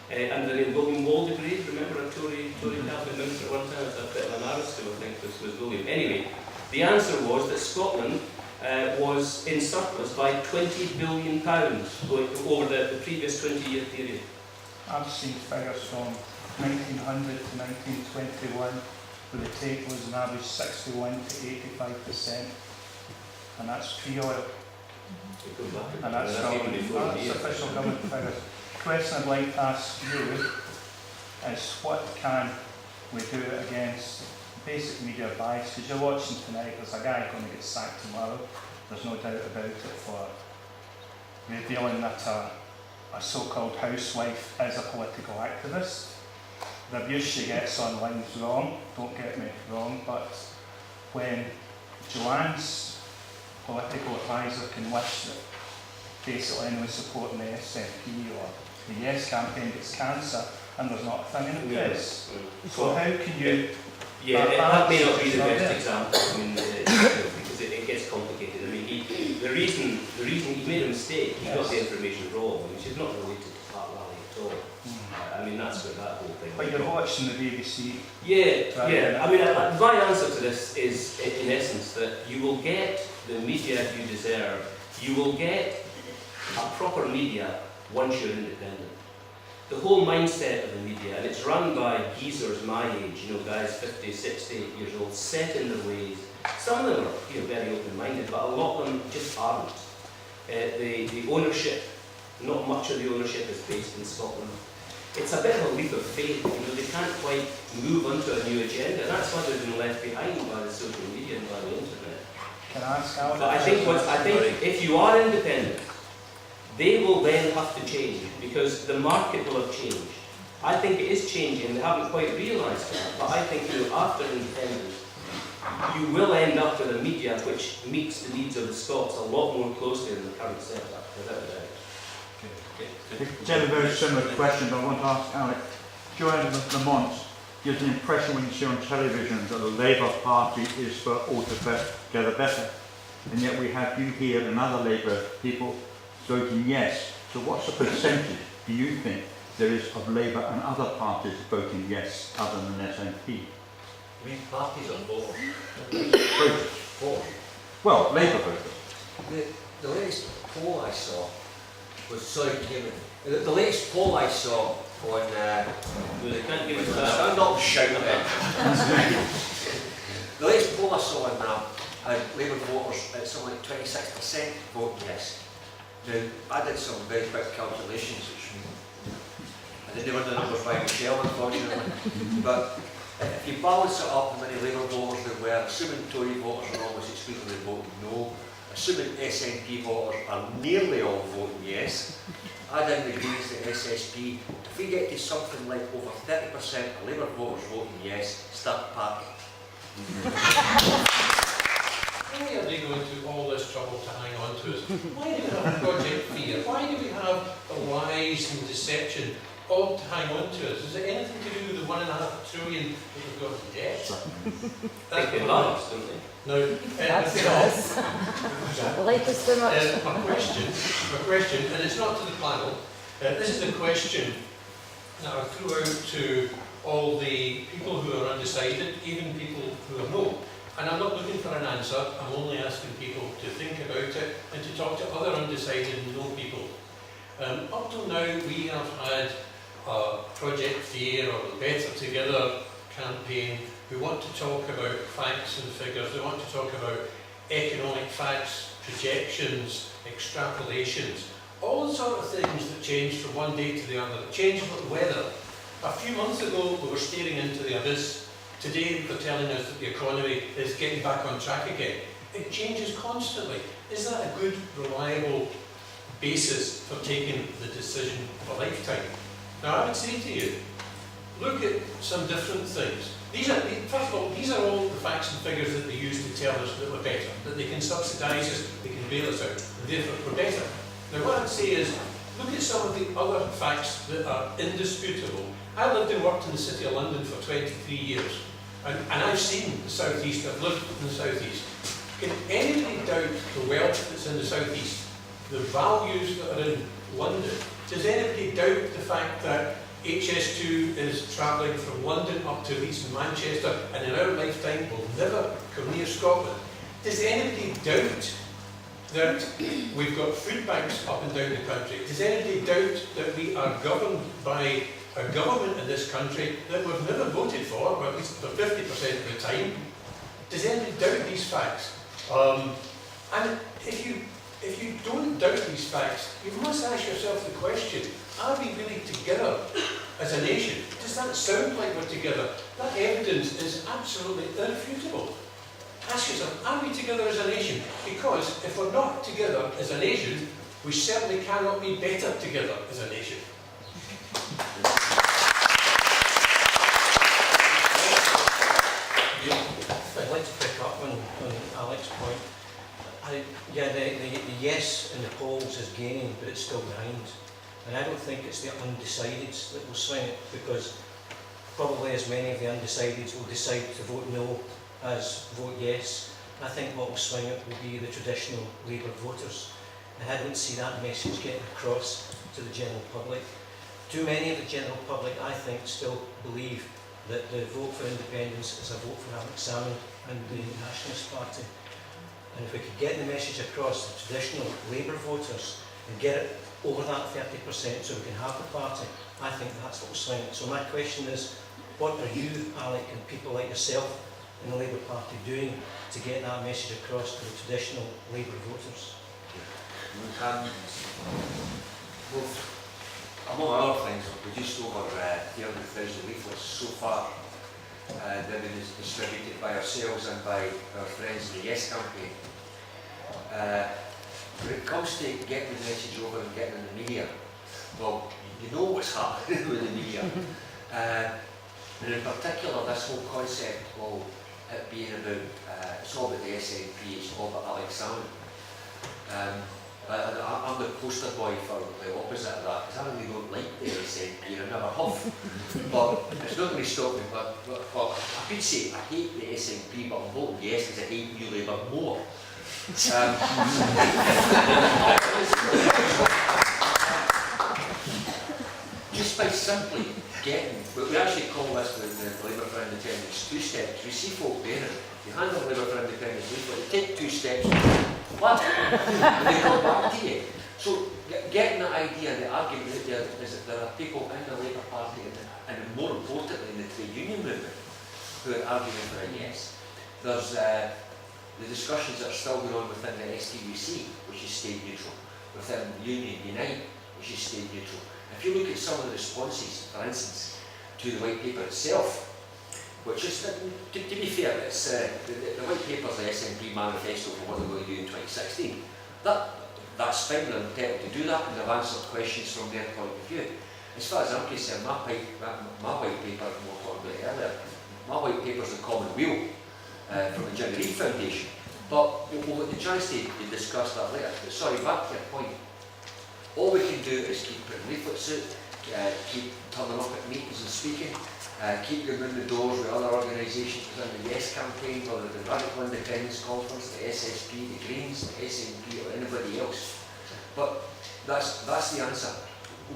[SPEAKER 4] under the name William Waldegrave, remember a Tory cabinet minister at one time, it was a bit of an Aristo, I think this was William. Anyway, the answer was that Scotland was in surplus by £20 billion over the previous 20-year period.
[SPEAKER 5] I've seen figures from 1900 to 1921 where the take was an average 61 to 85%, and that's pre-oil. And that's official government figures. The question I'd like to ask you is, what can we do against basic media bias? Because you're watching tonight, there's a guy going to get sacked tomorrow, there's no doubt about it, for revealing that a so-called housewife is a political activist. The abuse she gets online is wrong, don't get me wrong, but when Joanne's political advisor can wish that basically anyone supporting the SNP or the Yes campaign gets cancer and there's not a thing in the press. So how can you...
[SPEAKER 4] that may not be the best example, I mean, because it gets complicated. I mean, the reason he made a mistake, he got the information wrong, which is not related to Pat Lally at all. I mean, that's where that whole thing...
[SPEAKER 5] But you're watching the BBC.
[SPEAKER 4] Yeah. I mean, my answer to this is, in essence, that you will get the media you deserve. You will get a proper media once you're independent. The whole mindset of the media, and it's run by geezers my age, guys 50, 60 years old, set in their ways. Some of them are very open-minded, but a lot of them just aren't. The ownership, not much of the ownership is based in Scotland. It's a bit of a leap of faith, they can't quite move onto a new agenda, and that's why they've been left behind by the social media and by the internet.
[SPEAKER 5] Can I ask Alan?
[SPEAKER 4] But I think if you are independent, they will then have to change, because the market will have changed. I think it is changing, they haven't quite realised that, but I think after independence, you will end up with a media which meets the needs of the Scots a lot more closely than the current setup, without a doubt.
[SPEAKER 6] It's a very similar question, but I want to ask Alex. Joanne Lamont gives the impression when you see on television that the Labour Party is for all together better, and yet we have you here and other Labour people voting yes. So what's the percentage, do you think, there is of Labour and other parties voting yes, other than SNP?
[SPEAKER 2] You mean parties or voters?
[SPEAKER 6] Voters.
[SPEAKER 2] Voters.
[SPEAKER 6] Well, Labour voters.
[SPEAKER 2] The latest poll I saw was, the latest poll I saw on,
[SPEAKER 4] They can't give us
[SPEAKER 2] stand up and shout at it. The latest poll I saw on Labour voters at something like 26% vote yes. Now, I did some very quick calculations, which I didn't run the numbers by Michelle, unfortunately, but if you balance it up how many Labour voters there were, assuming Tory voters are almost exclusively voting no, assuming SNP voters are nearly all voting yes, I then agree with the SSP, if we get to something like over 30% of Labour voters voting yes, start the party.
[SPEAKER 7] Why are they going to all this trouble to hang on to us? Why do we have Project Fear? Why do we have the lies and deception all to hang on to us? Is it anything to do with the £1.5 trillion that we've got in debt?
[SPEAKER 4] They last, don't they?
[SPEAKER 7] No,
[SPEAKER 8] Latest so much.
[SPEAKER 7] my question, and it's not to the panel, this is a question that I threw out to all the people who are undecided, even people who are no. And I'm not looking for an answer, I'm only asking people to think about it and to talk to other undecided and no people. Up till now we have had a Project Fear or the Better Together campaign. We want to talk about facts and figures, we want to talk about economic facts, projections, extrapolations, all the sort of things that change from one day to the other, that change with weather. A few months ago we were staring into the abyss. Today they're telling us that the economy is getting back on track again. It changes constantly. Is that a good, reliable basis for taking the decision of a lifetime. Now, I would say to you, look at some different things. First of all, these are all the facts and figures that they use to tell us that we're better, that they can subsidise us, they can bail us out, and therefore we're better. Now, what I'd say is, look at some of the other facts that are indisputable. I lived and worked in the City of London for 23 years, and I've seen the South East, I've lived in the South East. Can anybody doubt the wealth that's in the South East, the values that are in London? Does anybody doubt the fact that HS2 is travelling from London up to Leeds and Manchester, and in our lifetime will never come near Scotland? Does anybody doubt that we've got food banks up and down the country? Does anybody doubt that we are governed by a government in this country that we've never voted for, or at least for 50% of the time? Does anybody doubt these facts? And if you don't doubt these facts, you must ask yourself the question, are we really together as a nation? Does that sound like we're together? That evidence is absolutely irrefutable. Ask yourself, are we together as a nation? Because if we're not together as a nation, we certainly cannot be better together as a nation.
[SPEAKER 8] I'd like to pick up on Alex's point. The yes in the polls is gaining, but it's still behind. And I don't think it's the undecideds that will swing it, because probably as many of the undecideds will decide to vote no as vote yes. I think what will swing it will be the traditional Labour voters. And I don't see that message getting across to the general public. Too many of the general public, I think, still believe that the vote for independence is a vote for Alex Salmond and the Nationalist Party. And if we could get the message across to traditional Labour voters and get it over that 30% so we can have the party, I think that's what will swing it. So my question is, what are you, Alec, and people like yourself in the Labour Party doing to get that message across to the traditional Labour voters?
[SPEAKER 2] Well, among other things, we produced over 300,000 leaflets so far that have been distributed by ourselves and by our friends in the Yes campaign. When it comes to getting the message over and getting in the media, well, you know what's happening with the media. And in particular, this whole concept of it being about, it's all about the SNP, it's all about Alex Salmond. I'm the poster boy for the opposite of that, because I really don't like the SNP, and I never have. But it's not going to stop me. But I could say I hate the SNP, but I'm voting yes because I hate New Labour more. Just by simply getting, we actually call this the Labour for Independence 2 steps. We see folk doing it. You hand them Labour for Independence leaflet, they take 2 steps, what? And they come back to you. So getting the idea, the argument that there are people in the Labour Party and more importantly in the trade union movement who are arguing for a yes. There's the discussions that are still going on within the STUC, which is state neutral, within Union Unite, which is state neutral. If you look at some of the responses, for instance, to the white paper itself, which is, to be fair, it's the white paper is the SNP manifesto for what they're going to do in 2016. That's fine, they're entitled to do that, and they've answered questions from their point of view. As far as I'm concerned, my white paper, we were talking about earlier, my white paper is the Common Wheel from the Jimmy Reid Foundation. But we'll get the chance to discuss that later. But sorry, back to your point. All we can do is keep putting leaflets out, keep turning up at meetings and speaking, keep going in the doors with other organisations within the Yes campaign, whether the Radical Independence Conference, the SSP, the Greens, the SNP or anybody else. But that's the answer.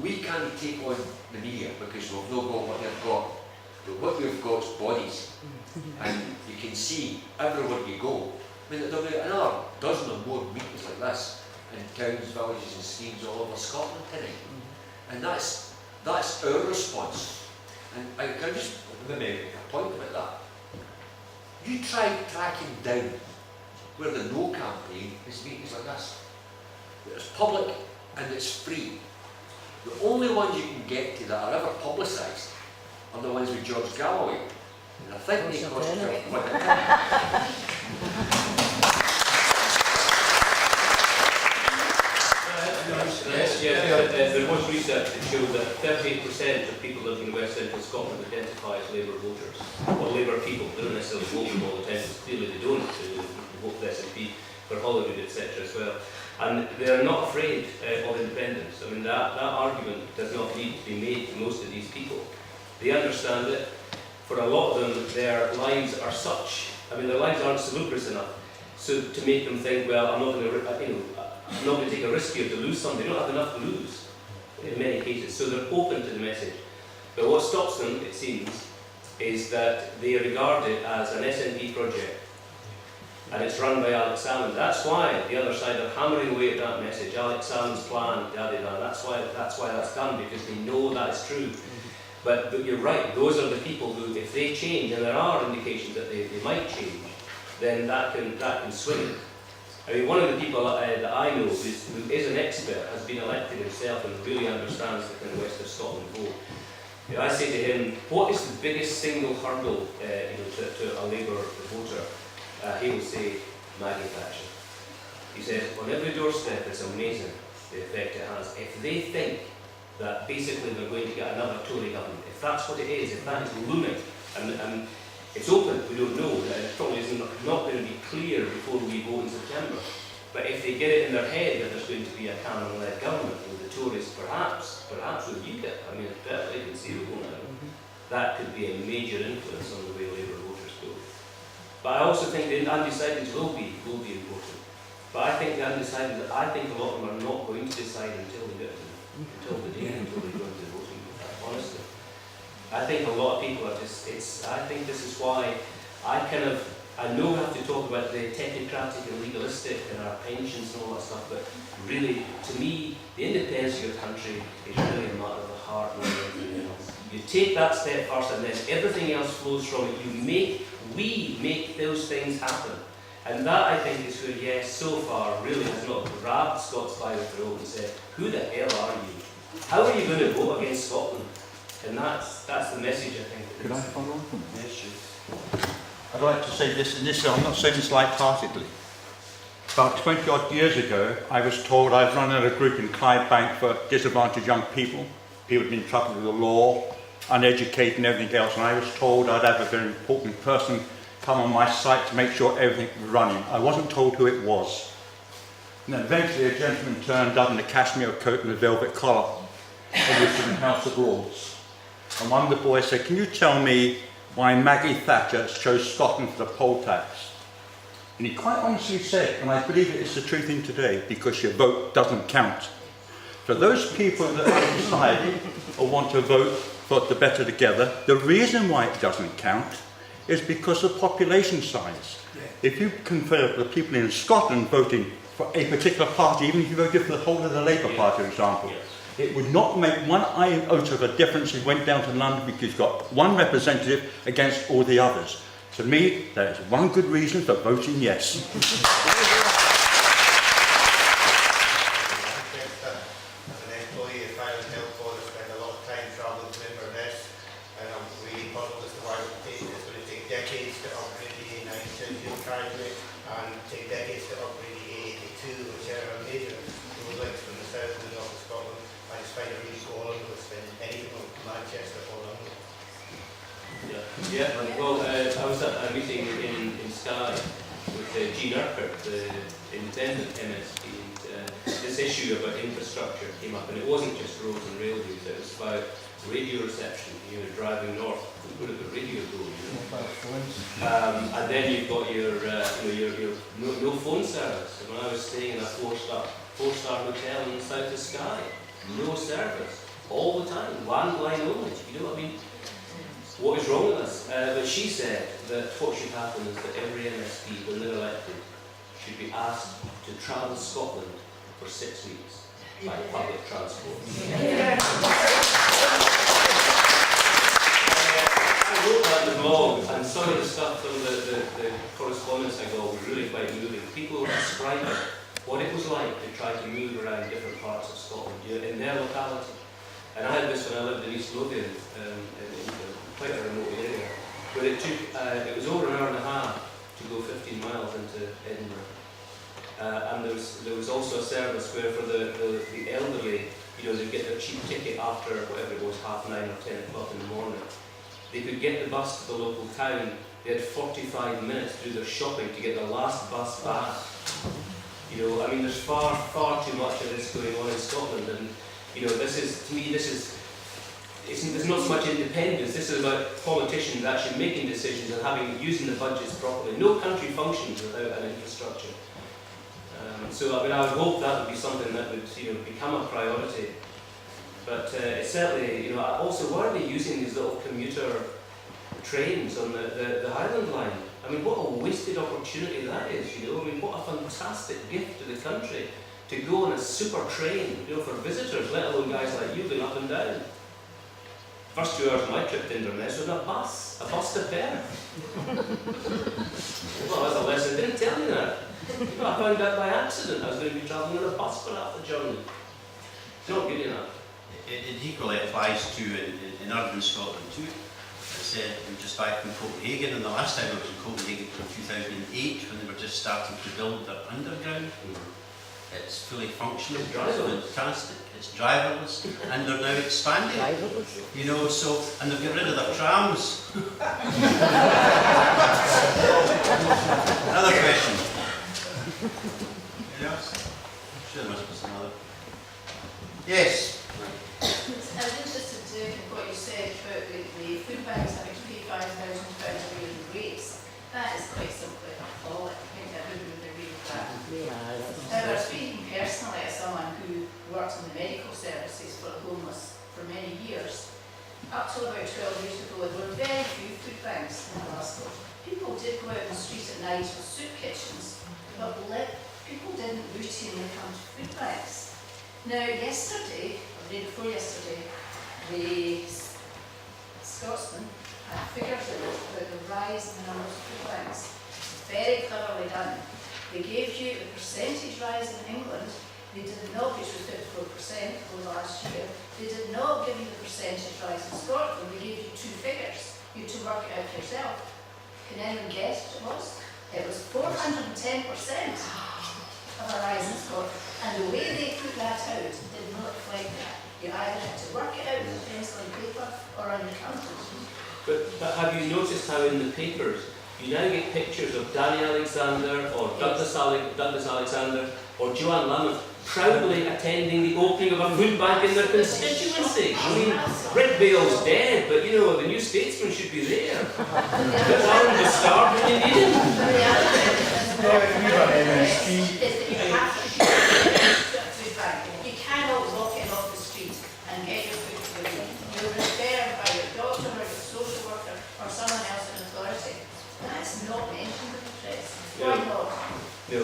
[SPEAKER 2] We can't take on the media because we've not got what they've got. But what we've got is bodies. And you can see everywhere you go. I mean, there'll be another dozen or more meetings like this in towns, villages and schemes all over Scotland tonight. And that's our response. And I can just make a point about that. You try tracking down where the No campaign is meetings like this. It's public and it's free. The only ones you can get to that are ever publicised are the ones with George Galloway. And I think they cost £12.
[SPEAKER 4] vote with all the time, clearly they don't vote for the SNP, for Holyrood, etc. as well. And they're not afraid of independence. I mean, that argument does not need to be made to most of these people. They understand it. For a lot of them, their lives are such, I mean, their lives aren't salubrious enough, so to make them think, well, I'm not going to take a risk here to lose something. They don't have enough to lose in many cases, so they're open to the message. But what stops them, it seems, is that they regard it as an SNP project, and it's run by Alex Salmond. That's why the other side are hammering away at that message. Alex Salmond's plan, yada. That's why that's done, because they know that is true. But you're right, those are the people who, if they change, and there are indications that they might change, then that can swing it. I mean, one of the people that I know who is an expert, has been elected himself and really understands the kind of West of Scotland vote. You know, I say to him, what is the biggest single hurdle to a Labour voter? He will say, Maggie Thatcher. He says, on every doorstep, it's amazing the effect it has. If they think that basically they're going to get another Tory government, if that's what it is, if that is looming, and it's open, we don't know, it probably is not going to be clear before we vote in September, but if they get it in their head that there's going to be a Cameron-led government with the Tories perhaps with UKIP, I mean, it's better they can see the vote now, that could be a major influence on the way Labour voters go. But I also think the undecideds will be important. But I think the undecideds, I think a lot of them are not going to decide until they get until the day until they go into the voting booth, honestly. I think a lot of people are just, I think this is why I know we have to talk about the technocratic and legalistic and our pensions and all that stuff, but really, to me, the independence of your country is really a matter of the heart more than anything else. You take that step first and then everything else flows from it. We make those things happen. And that, I think, is where Yes, so far, really has not grabbed Scots by the throat and said, who the hell are you? How are you going to vote against Scotland? And that's the message, I think.
[SPEAKER 6] Could I follow on from that?
[SPEAKER 1] Yes, sure.
[SPEAKER 6] I'd like to say this, and this, I'm not saying this light-heartedly. About 20 odd years ago, I was told I was running a group in Clydebank for disadvantaged young people who'd been in trouble with the law, uneducated and everything else, and I was told I'd have a very important person come on my site to make sure everything was running. I wasn't told who it was. And then eventually a gentleman turned up in a cashmere coat and a velvet collar, and was in the House of Lords. And one of the boys said, can you tell me why Maggie Thatcher chose Scotland for the poll tax? And he quite honestly said, and I believe it is the true thing today, because your vote doesn't count. So those people that decide or want to vote for the Better Together, the reason why it doesn't count is because of population size. If you compare the people in Scotland voting for a particular party, even if you voted for the whole of the Labour Party, for example, it would not make one iota of a difference if you went down to London because you've got one representative against all the others. To me, that is one good reason for voting yes.
[SPEAKER 4] Yeah, well, I was at a meeting in Skye with Jean Urquhart, the independent MSP, and this issue about infrastructure came up, and it wasn't just roads and railways, it was about radio reception. You know, driving north, where did the radio go? And then you've got your no phone service. And when I was staying in a four-star hotel in the south of Skye, no service all the time, landline only. You know what I mean? What is wrong with us? But she said that what should happen is that every MSP, when they're elected, should be asked to travel Scotland for 6 weeks by public transport. I wrote that in the blog, and some of the stuff from the correspondence I got was really quite moving. People were describing what it was like to try to move around different parts of Scotland in their locality. And I had this when I lived in East Lothian, quite a remote area, but it was over an hour and a half to go 15 miles into Edinburgh. And there was also a service where for the elderly, you know, they'd get their cheap ticket after whatever it was, 9:30 or 10 o'clock in the morning. They could get the bus to the local town they had 45 minutes to do their shopping to get the last bus back. You know, I mean, there's far too much of this going on in Scotland, and you know, this is, to me, there's not so much independence. This is about politicians actually making decisions and using the budgets properly. No country functions without an infrastructure. So I mean, I would hope that would be something that would, you know, become a priority. But it's certainly, you know, also, why are they using these little commuter trains on the Highland Line? I mean, what a wasted opportunity that is, you know. I mean, what a fantastic gift to the country to go on a super train, you know, for visitors, let alone guys like you going up and down. First 2 hours of my trip to Inverness was a bus to Perth. Well, that's a lesson. They didn't tell me that. You know, I found out by accident I was going to be travelling on a bus for half the journey. It's not good enough.
[SPEAKER 1] It equally applies to in urban Scotland too. I'm just back from Copenhagen, and the last time I was in Copenhagen was in 2008 when they were just starting to build their underground. It's fully functional, it's fantastic, it's driverless, and they're now expanding. You know, so, and they've got rid of their trams. Another question. Yes? Sure, there must be some other. Yes.
[SPEAKER 9] I was interested in what you said about the food banks having to pay £5,000 a year in rates. That is quite simply appalling. I think I wouldn't agree with that. However, speaking personally as someone who worked in the medical services for the homeless for many years, up till about 12 years ago, there were very few food banks in Glasgow. People did go out on the street at night with soup kitchens, but people didn't routinely come to food banks. Now, yesterday, or the day before yesterday, the Scotsman had figures about the rise in the number of food banks. Very cleverly done. They gave you the percentage rise in England. They did not, which was 54% over the last year. They did not give you the percentage rise in Scotland. They gave you 2 figures. You had to work it out for yourself. Can anyone guess what it was? It was 410% of a rise in Scotland. And the way they put that out did not reflect that. You either had to work it out with a pencil and paper or on your accountant.
[SPEAKER 4] But have you noticed how in the papers you now get pictures of Danny Alexander or Douglas Alexander or Joanne Lamont proudly attending the opening of a food bank in their constituency? I mean, Rick Bale's dead, but you know, the New Statesman should be there. But Warren was starved when he needed him.
[SPEAKER 9] You cannot walk in off the street and get your food to the room. You're referred by your doctor or your social worker or someone else in authority. That's not mentioned in the press. Why not?
[SPEAKER 4] No.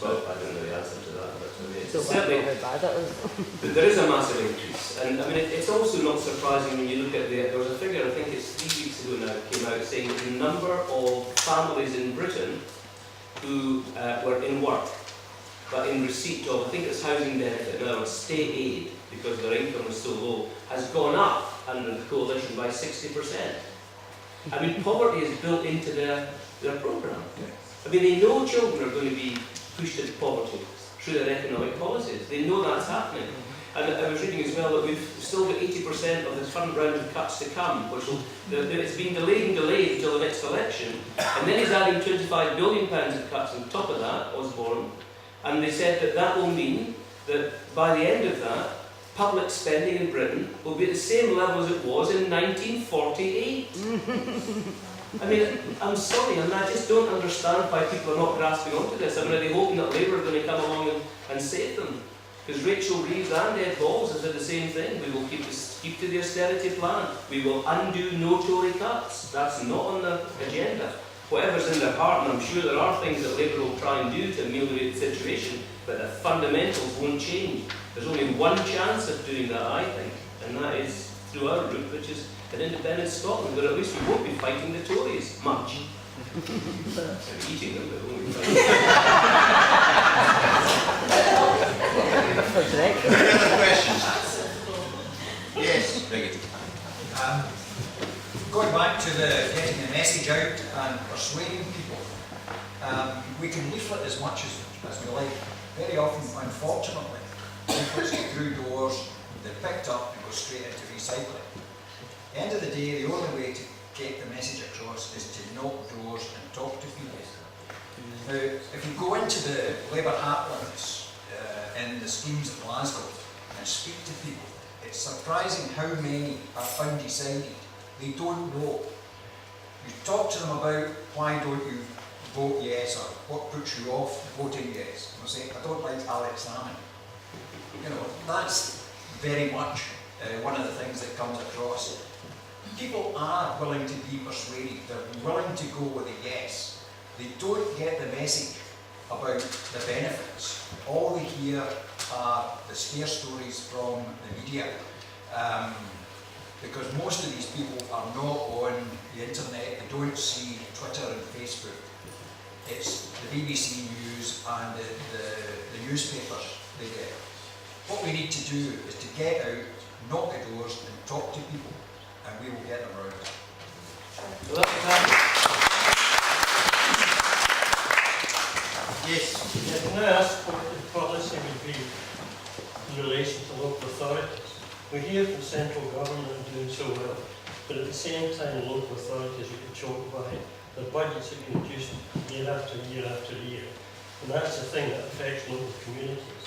[SPEAKER 4] Well, I don't know the answer to that, but I mean, it's certainly, there is a massive increase, and I mean, it's also not surprising when you look at there was a figure, I think it's 3 weeks ago now, came out saying that the number of families in Britain who were in work, but in receipt of, I think it's housing benefit, in other words, state aid, because their income was so low, has gone up under the coalition by 60%. I mean, poverty is built into their programme. I mean, they know children are going to be pushed into poverty through their economic policies. They know that's happening. And I was reading as well that we've still got 80% of the current round of cuts to come, which will, it's been delayed until the next election. And then he's adding £25 billion of cuts on top of that, Osborne. And they said that that will mean that by the end of that, public spending in Britain will be at the same level as it was in 1948. I mean, I'm sorry, and I just don't understand why people are not grasping onto this. I mean, are they hoping that Labour are going to come along and save them? Because Rachel Reeves and Ed Balls have said the same thing. We will keep to the austerity plan. We will undo no Tory cuts. That's not on the agenda. Whatever's in their heart, and I'm sure there are things that Labour will try and do to ameliorate the situation, but the fundamentals won't change. There's only one chance of doing that, I think, and that is through our route, which is an independent Scotland, where at least we won't be fighting the Tories much. I'm eating them, but won't be fighting.
[SPEAKER 1] Any other questions? Yes, Biggie.
[SPEAKER 10] Going back to getting the message out and persuading people, we can leaflet as much as we like. Very often, unfortunately, leaflets get through doors, they're picked up and go straight into recycling. At the end of the day, the only way to get the message across is to knock doors and talk to people. Now, if you go into the Labour heartlands in the schemes of Glasgow and speak to people, it's surprising how many are undecided. They don't know. You talk to them about why don't you vote yes or what puts you off voting yes. They'll say, I don't like Alex Salmon. You know, that's very much one of the things that comes across. People are willing to be persuaded. They're willing to go with a yes. They don't get the message about the benefits. All they hear are the scare stories from the media. Because most of these people are not on the internet, they don't see Twitter and Facebook. It's the BBC News and the newspapers they get. What we need to do is to get out, knock the doors and talk to people, and we will get them around.
[SPEAKER 1] Yes.
[SPEAKER 11] Can I ask what the policy would be in relation to local authorities? We hear from central government doing so well, but at the same time local authorities are choked by their budgets have been reduced year after year after year. And that's the thing that affects local communities.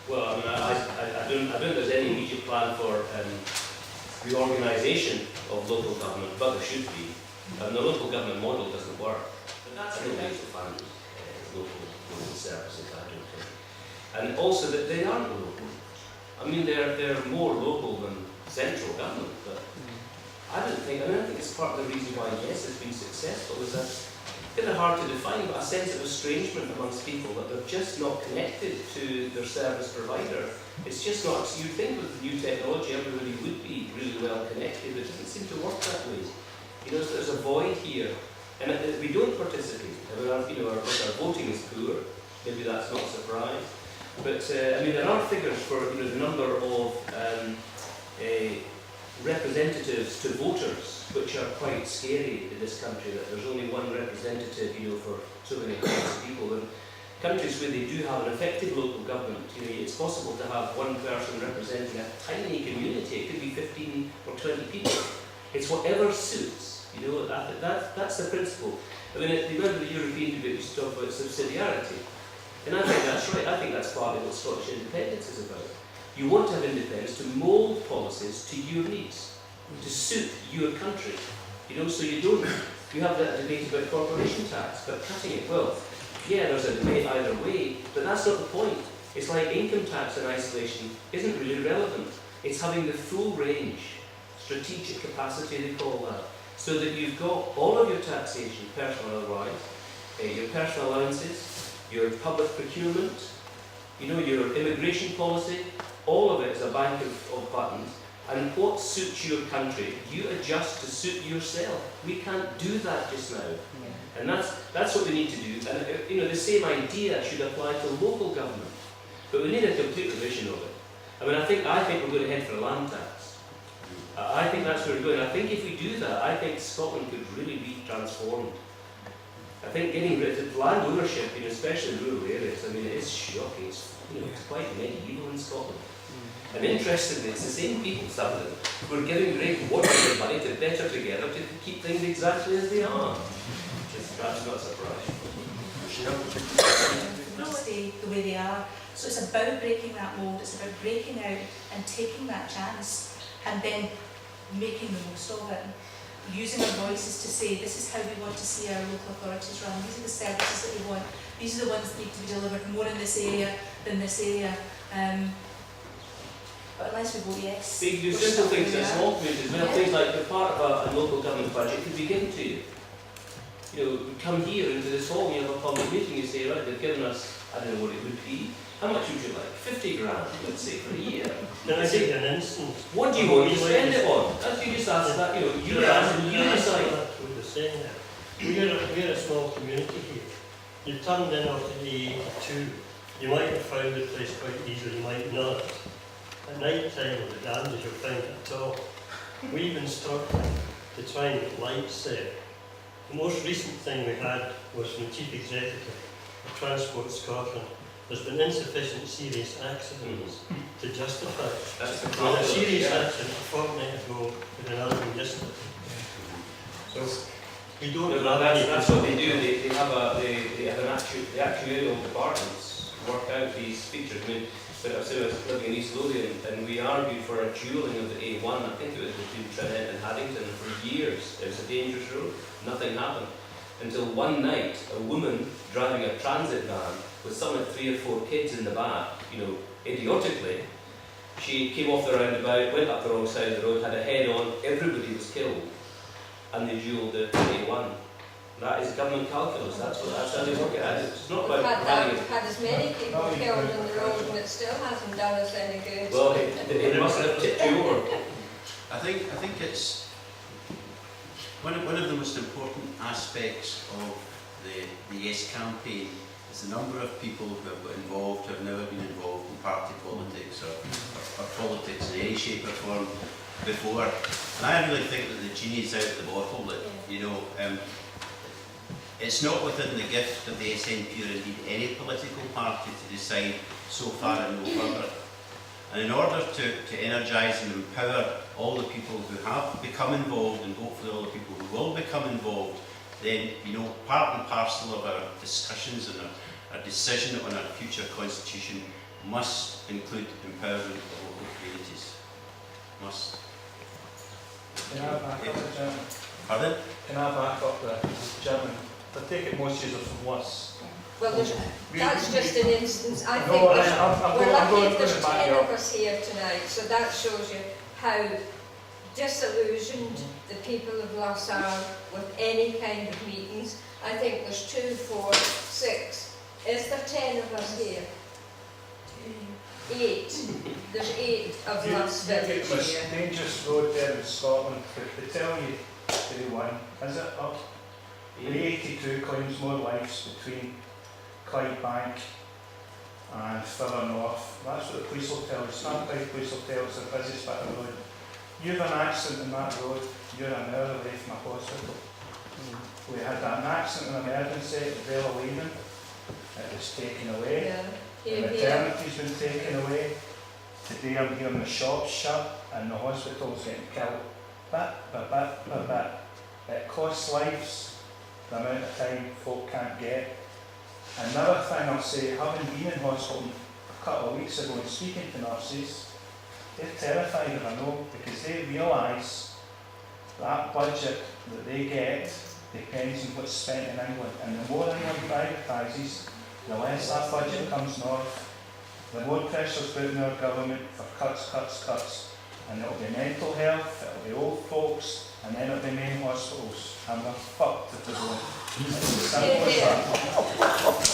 [SPEAKER 4] Well, I mean, I don't think there's any immediate plan for reorganisation of local government, but there should be. And the local government model doesn't work. But that's no way to fund local services, I don't think. And also that they aren't local. I mean, they're more local than central government, but I think it's part of the reason why Yes has been successful is that it's kind of hard to define, but a sense of estrangement amongst people that they're just not connected to their service provider. It's just not, you'd think with new technology everybody would be really well connected, but it doesn't seem to work that way. You know, so there's a void here, and we don't participate. I mean, our voting is poor, maybe that's not a surprise. But I mean, there are figures for the number of representatives to voters, which are quite scary in this country. That there's only one representative, for so many hundreds of people. And countries where they do have an effective local government, it's possible to have one person representing a tiny community. It could be 15 or 20 people. It's whatever suits. That's the principle. I mean, remember the European debate used to talk about subsidiarity. And I think that's right. I think that's partly what Scottish independence is about. You want to have independence to mould policies to your needs, to suit your country. So you have that debate about corporation tax, but cutting it. Well, yeah, there's a debate either way, but that's not the point. It's like income tax in isolation isn't really relevant. It's having the full range, strategic capacity they call that, so that you've got all of your taxation, personal or otherwise, your personal allowances, your public procurement, your immigration policy, all of it is a bank of buttons, and what suits your country, you adjust to suit yourself. We can't do that just now. And that's what we need to do. And the same idea should apply to local government. But we need a complete revision of it. I mean, I think we're going to head for a land tax. I think that's where we're going. I think if we do that, I think Scotland could really be transformed. I think getting rid of land ownership, especially in rural areas, I mean, it is shocking. It's quite medieval in Scotland. And interestingly, it's the same people, some of them, who are giving great water money to Better Together to keep things exactly as they are. Which is perhaps not a surprise.
[SPEAKER 3] Stay the way they are. So it's about breaking that mould, it's about breaking out and taking that chance and then making the most of it. Using our voices to say, this is how we want to see our local authorities run, these are the services that we want, these are the ones that need to be delivered more in this area than this area. But unless we vote yes.
[SPEAKER 4] They do simple things in small communities. Things like the part of a local government budget could be given to you. Come here into this hall, you have a public meeting, you say, right, they've given us, I don't know what it would be. How much would you like? 50 grand, let's say, for a year.
[SPEAKER 11] Can I give you an instance?
[SPEAKER 4] What do you want to spend it on? As you just asked that, you decide.
[SPEAKER 11] What you're saying there. We're a small community here. You've turned in off the A82. You might have found the place quite easily, you might not. At night time with the ganders, you'll find it at all. We've instructed to try and get lights set. The most recent thing we had was from the Chief Executive of Transport Scotland. there's been insufficient serious accidents to justify it.
[SPEAKER 4] That's the
[SPEAKER 11] We had
[SPEAKER 4] problem.
[SPEAKER 11] a serious
[SPEAKER 4] Yeah.
[SPEAKER 11] accident a fortnight ago with another one yesterday. So we don't
[SPEAKER 4] No,
[SPEAKER 11] have any
[SPEAKER 4] that's what they do. They have the actuarial departments work out these features. I mean, but I was living in East Lothian, and we argued for a dualling of the A1. I think it was between Trinent and Haddington, and for years it was a dangerous road. Nothing happened until one night, a woman driving a transit van with something like 3 or 4 kids in the back, idiotically, she came off the roundabout, went up the wrong side of the road, had a head-on. Everybody was killed, and they dualled the A1. That is government calculus. That's how they work it out. It's not
[SPEAKER 12] We've
[SPEAKER 4] about having it.
[SPEAKER 12] had as many people killed on the road and it still hasn't done us any good.
[SPEAKER 4] Well, it must have tipped you over.
[SPEAKER 1] I think it's one of the most important aspects of the Yes campaign is the number of people who have got involved, who have never been involved in party politics or politics in any shape or form before. And I really think that the genie's out of the bottle. That it's not within the gift of the SNP or indeed any political party to decide so far and no further. And in order to energise and empower all the people who have become involved, and hopefully all the people who will become involved, then part and parcel of our discussions and our decision on our future constitution must include empowerment of local communities. Must.
[SPEAKER 5] Can I back up the gentleman?
[SPEAKER 1] Pardon?
[SPEAKER 5] Can I back up the gentleman? I take it most of from Luss.
[SPEAKER 12] Well, that's just an instance. I think
[SPEAKER 5] No,
[SPEAKER 12] we're lucky if there's
[SPEAKER 5] to back
[SPEAKER 12] 10
[SPEAKER 5] you
[SPEAKER 12] of
[SPEAKER 5] up.
[SPEAKER 12] us here tonight, so that shows you how disillusioned the people of Luss are with any kind of meetings. I think there's 2, 4, 6. Is there 10 of us here? 8. There's 8 of Luss
[SPEAKER 5] You get
[SPEAKER 12] village
[SPEAKER 5] the most
[SPEAKER 12] here.
[SPEAKER 5] dangerous road there in Scotland. They tell you A1, is it up? The 82 claims more lives between Clydebank and further north. That's what the police will tell you. Stampede police will tell us the busiest bit of the road. You have an accident in that road, you're an hour away from a hospital. We had an accident, an emergency at Vale Leaving. It was taken away.
[SPEAKER 12] Yeah.
[SPEAKER 5] The
[SPEAKER 12] Here, here.
[SPEAKER 5] maternity's been taken away. Today I'm hearing the shops shut and the hospital's getting killed. Bit by bit. It costs lives, the amount of time folk can't get. Another thing I'll say, having been in hospital a couple of weeks ago and speaking to nurses, they're terrified of I know, because they realise that budget that they get depends on what's spent in England. And the more England privatises, the less that budget comes north, the more pressure's put on our government for cuts. And it'll be mental health, it'll be old folks, and then it'll be main hospitals. And we're fucked if we don't. It's as simple as that.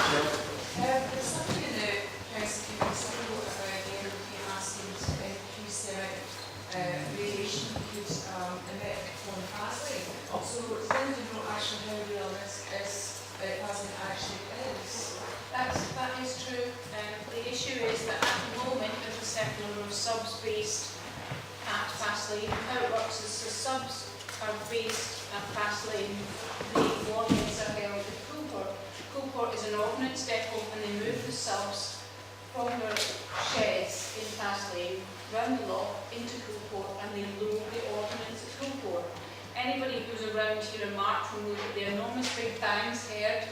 [SPEAKER 9] There's something in the housekeeping support about the LP asking to increase the radiation could emit from Fasley. So we want to know actually how real this is, Fasley actually is. That is true. The issue is that at the moment there's a certain number of subs based at Fasley. How it works is the subs are based at Fasley. The warnings are held at Coolport. Coolport is an ordnance depot, and they move the subs from their sheds in Faslane round the lock into Coolport, and they load the ordnance at Coolport. Anybody who's around here in March will know that the enormous big bangs heard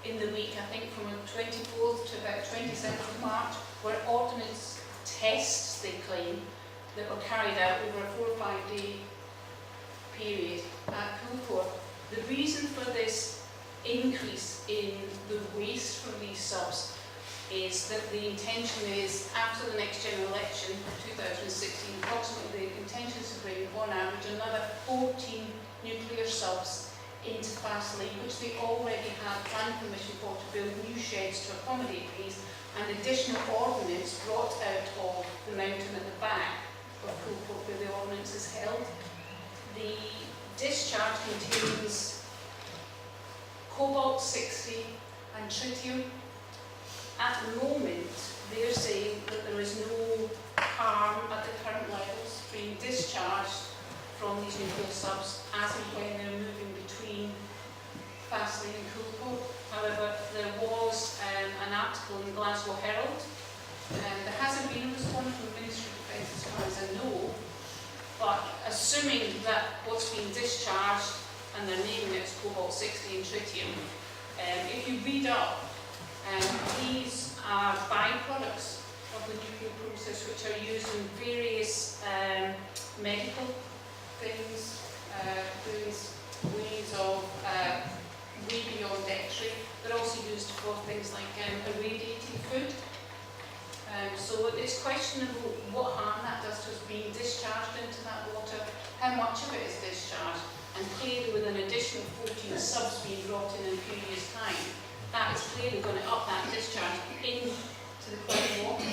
[SPEAKER 9] in the week, I think from the 24th to about 27th of March, were ordnance tests, they claim, that were carried out over a 4 or 5 day period at Coolport. The reason for this increase in the waste from these subs is that the intention is, after the next general election, 2016, approximately the intention is to bring on average another 14 nuclear subs into Faslane, which they already had planning permission for, to build new sheds to accommodate these, and additional ordnance brought out of the mountain at the back of Coolport where the ordnance is held. The discharge contains cobalt-60 and tritium. At the moment, they're saying that there is no harm at the current levels being discharged from these nuclear subs as and when they're moving between
[SPEAKER 13] vastly in Coolport. However, there was an article in the Glasgow Herald. There hasn't been a response from the Ministry of Defence as far as I know, but assuming that what's been discharged, and they're naming it as cobalt-60 and tritium, if you read up, these are byproducts of the nuclear process which are used in various medical things, various ways of way beyond X-ray. They're also used for things like irradiating food. So it's questionable what harm that does to us being discharged into that water, how much of it is discharged, and clearly with an additional 14 subs being brought in a few years' time, that is clearly going to up that discharge into the clean water.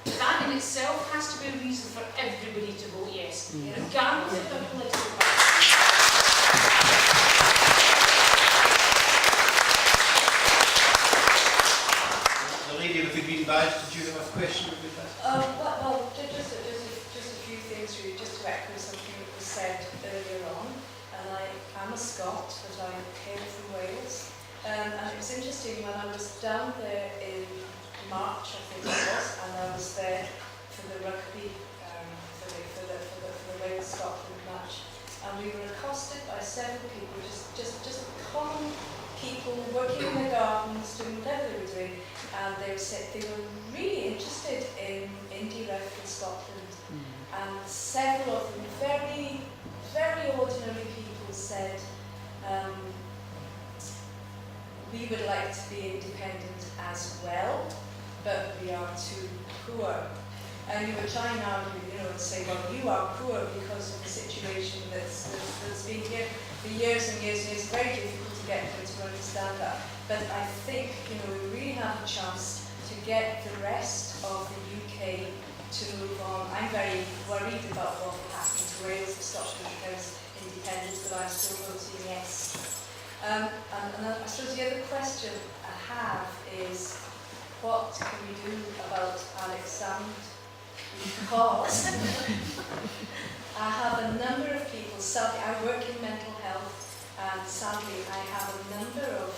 [SPEAKER 13] That in itself has to be a reason for everybody to vote yes, regardless of their political party.
[SPEAKER 1] The lady with the green badge, did you have a question about that?
[SPEAKER 14] Well, just a few things really, just to echo something that was said earlier on. And I'm a Scot, but I hail from Wales. And it was interesting when I was down there in March, I think it was, and I was there for the rugby, for the Wales-Scotland match. And we were accosted by several people, just common people working in the gardens, doing whatever they were doing, and they said they were really interested in Indie Ref in Scotland. And several of them, very, very ordinary people, said, we would like to be independent as well, but we are too poor. And you would try and argue, and say, well, you are poor because of the situation that's been here for years and years and years. It's very difficult to get them to understand that. But I think, we really have a chance to get the rest of the UK to move on. I'm very worried about what will happen to Wales and Scotland because independence, but I'm still voting yes. And I suppose the other question I have is, what can we do about Alex Salmond? Because I have a number of people, I work in mental health, and sadly I have a number of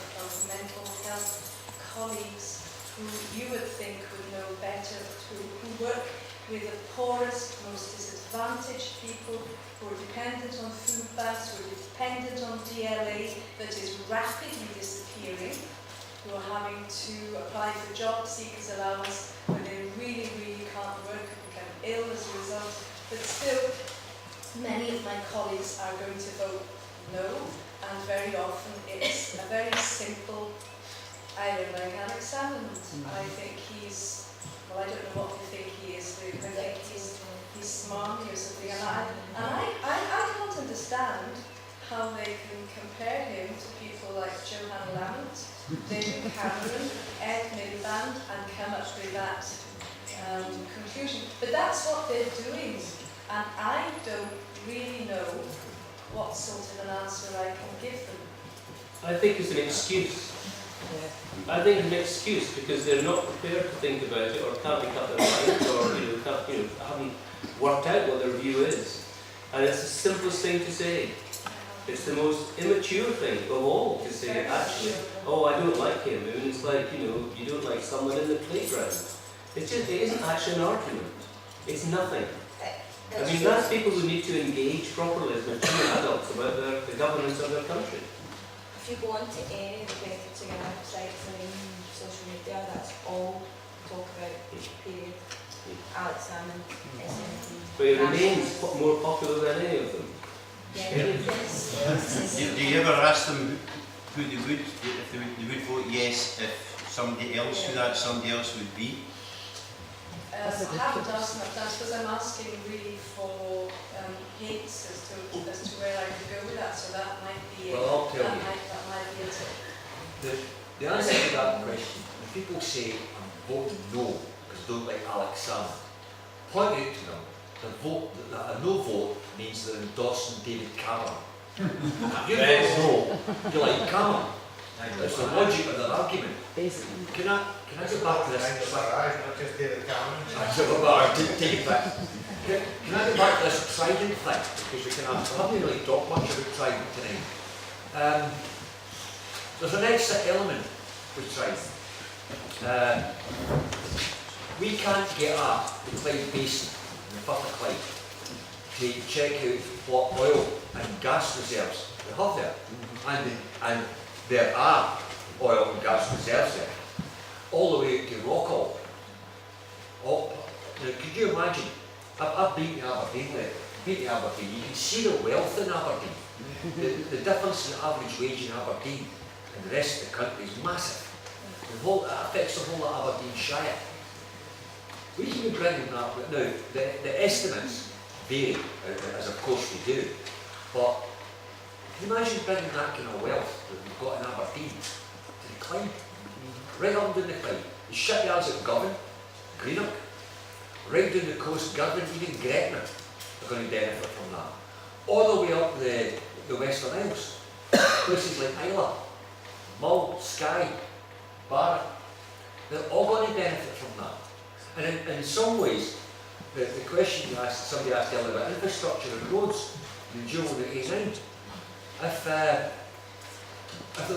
[SPEAKER 14] mental health colleagues who you would think would know better, who work with the poorest, most disadvantaged people, who are dependent on food banks, who are dependent on DLA that is rapidly disappearing, who are having to apply for job seekers allowance when they really, really can't work and become ill as a result. But still, many of my colleagues are going to vote no, and very often it's a very simple, I don't like Alex Salmond. I think he's, well, I don't know what they think he is, they think he's smart or something, and I can't understand how they can compare him to people like Johanna Lamont, David Cameron, Ed Miliband, and come up with that conclusion. But that's what they're doing, and I don't really know what sort of an answer I can give them.
[SPEAKER 4] I think it's an excuse. I think it's an excuse because they're not prepared to think about it, or can't make up their mind, or haven't worked out what their view is. And it's the simplest thing to say. It's the most immature thing of all to say, actually, oh, I don't like him. I mean, it's like, you don't like someone in the playground. It isn't actually an argument. It's nothing. I mean, that's people who need to engage properly as mature adults about the governance of their country.
[SPEAKER 12] If you go onto any of the Brexit websites and social media, that's all talk about, period. Alex Salmond, SNP.
[SPEAKER 4] But it remains more popular than any of them.
[SPEAKER 12] Yes.
[SPEAKER 1] Do you ever ask them who they would, if they would vote yes if somebody else, who that somebody else would be?
[SPEAKER 14] I haven't asked them that because I'm asking really for hints as to where I could go with that, so that might be it.
[SPEAKER 2] Well, I'll tell you.
[SPEAKER 14] That might be it.
[SPEAKER 2] The answer to that question, when people say I'm voting no because they don't like Alex Salmond, point out to them that a no vote means they're endorsing David Cameron. If you vote no, you like Cameron. That's the logic of their argument.
[SPEAKER 15] Basically.
[SPEAKER 2] Can I go back to this?
[SPEAKER 16] Not just David Cameron.
[SPEAKER 2] Can I go back to this Trident thing? Because we haven't really talked much about Trident tonight. There's an extra element with Tribe. We can't get at the Clyde Basin in the Firth of Clyde to check out what oil and gas reserves they have there. And there are oil and gas reserves there, all the way out to Rockall. Now, could you imagine? I've been to Aberdeen lately. You can see the wealth in Aberdeen. The difference in average wage in Aberdeen and the rest of the country is massive. It affects the whole of Aberdeenshire. We can be bringing that, but now the estimates vary, as of course we do. But can you imagine bringing that kind of wealth that we've got in Aberdeen to the Clyde? Right up down the Clyde. The shipyards at Govan, Greenock, right down the coast, Girvan, even Gretna are going to benefit from that. All the way up the Western Isles, places like Islay, Mull, Skye, Barra, they're all going to benefit from that. And in some ways, the question somebody asked earlier about infrastructure and roads, and Joe that is in, if there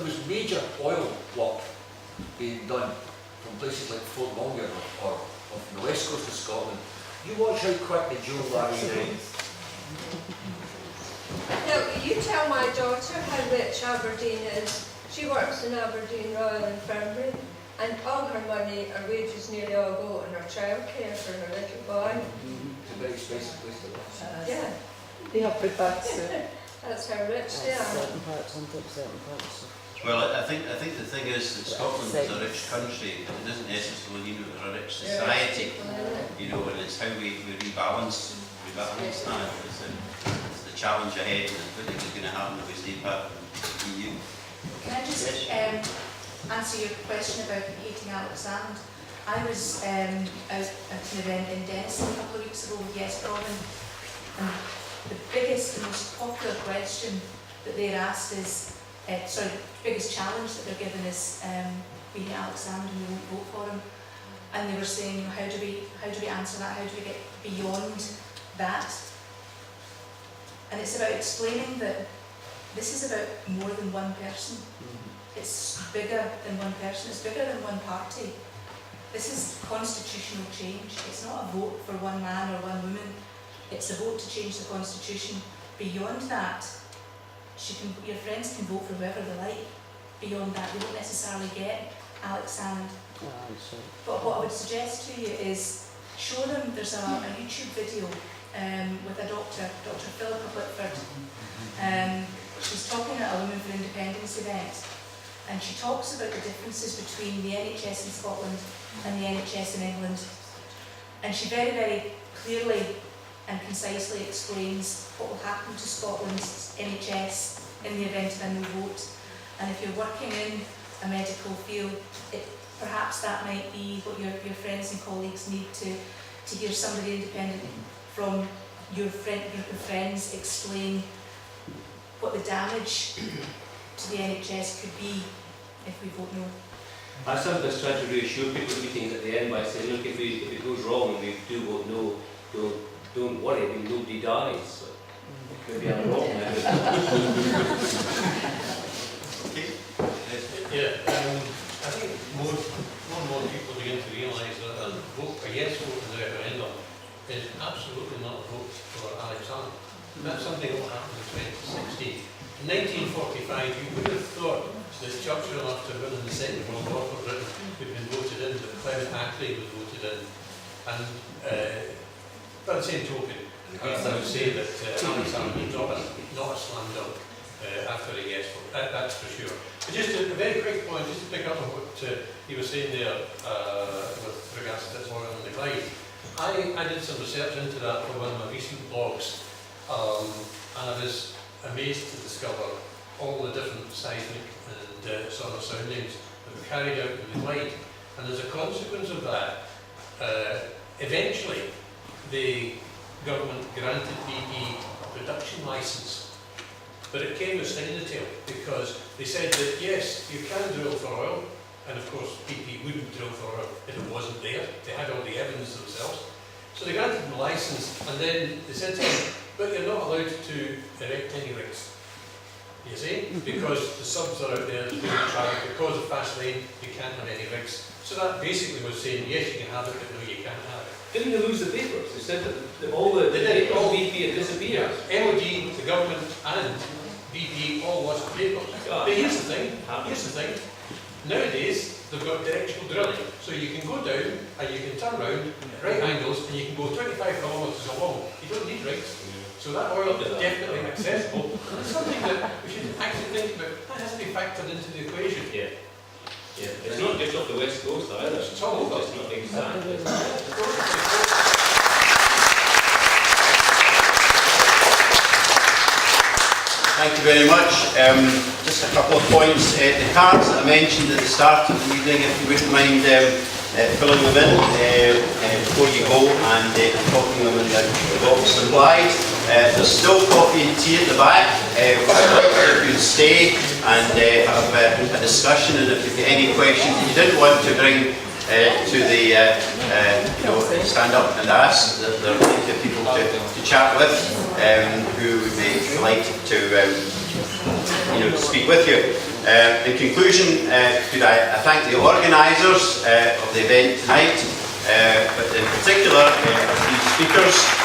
[SPEAKER 2] was major oil work being done from places like Fort Longyear or from the west coast of Scotland, you watch how quick the Joe Larry down.
[SPEAKER 12] Now, you tell my daughter how rich Aberdeen is. She works in Aberdeen Royal Infirmary, and all her money, her wages nearly all go in her childcare for her little boy.
[SPEAKER 2] It's a very expensive place to live.
[SPEAKER 12] Yeah.
[SPEAKER 15] They have good bags too.
[SPEAKER 12] That's how rich they are.
[SPEAKER 15] Certain parts on top, certain parts.
[SPEAKER 1] Well, I think the thing is that Scotland is a rich country, but it doesn't necessarily mean that we're a rich society. You know, and it's how we rebalance that. It's the challenge ahead, and what is going to happen if we stay part of the EU.
[SPEAKER 3] Can I just answer your question about hating Alexander? I was out at an event in Denison a couple of weeks ago with Yes Meeting, and the biggest and most popular question that they're asked is, the biggest challenge that they're given is, we hate Alexander and we won't vote for him. And they were saying, you know, how do we answer that? How do we get beyond that? And it's about explaining that this is about more than one person. It's bigger than one person. It's bigger than one party. This is constitutional change. It's not a vote for one man or one woman. It's a vote to change the constitution. Beyond that, your friends can vote for whoever they like. Beyond that, they don't necessarily get Alex Salmond. But what I would suggest to you is show them, there's a YouTube video with a doctor, Dr. Philippa Whitford. She's talking at a Women for Independence event, and she talks about the differences between the NHS in Scotland and the NHS in England. And she very, very clearly and concisely explains what will happen to Scotland's NHS in the event of a no vote. And if you're working in a medical field, perhaps that might be what your friends and colleagues need to hear somebody independent from your group of friends explain what the damage to the NHS could be if we vote no.
[SPEAKER 4] I sometimes try to reassure people at meetings at the end by saying, look, if it goes wrong and we do vote no, don't worry, I mean, nobody dies. So maybe I'm wrong now.
[SPEAKER 7] I think more and more people begin to realise that a yes vote in the referendum is absolutely not a vote for Alexander. That's something that happened in 2016. In 1945, you would have thought that Churchill, after winning the Second World War for Britain, would have been voted in, but Clement Attlee was voted in. And by the same token, I would say that Alexander is not a slam dunk after a yes vote, that's for sure. But just a very quick point, just to pick up on what you were saying there with regards to this oil and the Clyde. I did some research into that for one of my recent blogs, and I was amazed to discover all the different seismic and sort of soundings that were carried out in the Clyde. And as a consequence of that, eventually the government granted BP a production licence. But it came with sting in the tail, because they said that yes, you can drill for oil, and of course BP wouldn't drill for oil if it wasn't there. They had all the evidence themselves. So they granted them a licence, and then they said to them, but you're not allowed to erect any rigs. You see? because the subs are out there doing the traffic, because of fast lane, you can't have any rigs. So that basically was saying, yes, you can have it, but no, you can't have it.
[SPEAKER 4] Didn't they lose the papers? They said that all the
[SPEAKER 7] They did.
[SPEAKER 4] all BP had disappeared.
[SPEAKER 7] MOD, the government, and BP all lost the papers. But here's the thing. Nowadays, they've got directional drilling, so you can go down and you can turn around at right angles and you can go 25 kilometres along. You don't need rigs. So that oil is definitely accessible. It's something that we should actually think about. That hasn't been factored into the equation.
[SPEAKER 4] Yeah. It's not just off the west coast either.
[SPEAKER 7] It's all over.
[SPEAKER 4] It's not exactly.
[SPEAKER 1] Thank you very much. Just a couple of points. The cards that I mentioned at the start of the evening, if you wouldn't mind filling them in before you go and talking them in the box supplied. There's still coffee and tea at the back. If you stay and have a discussion, and if you've got any questions that you didn't want to bring to the, stand up and ask, there are plenty of people to chat with who would be delighted to speak with you. In conclusion, could I thank the organisers of the event tonight, but in particular our three speakers.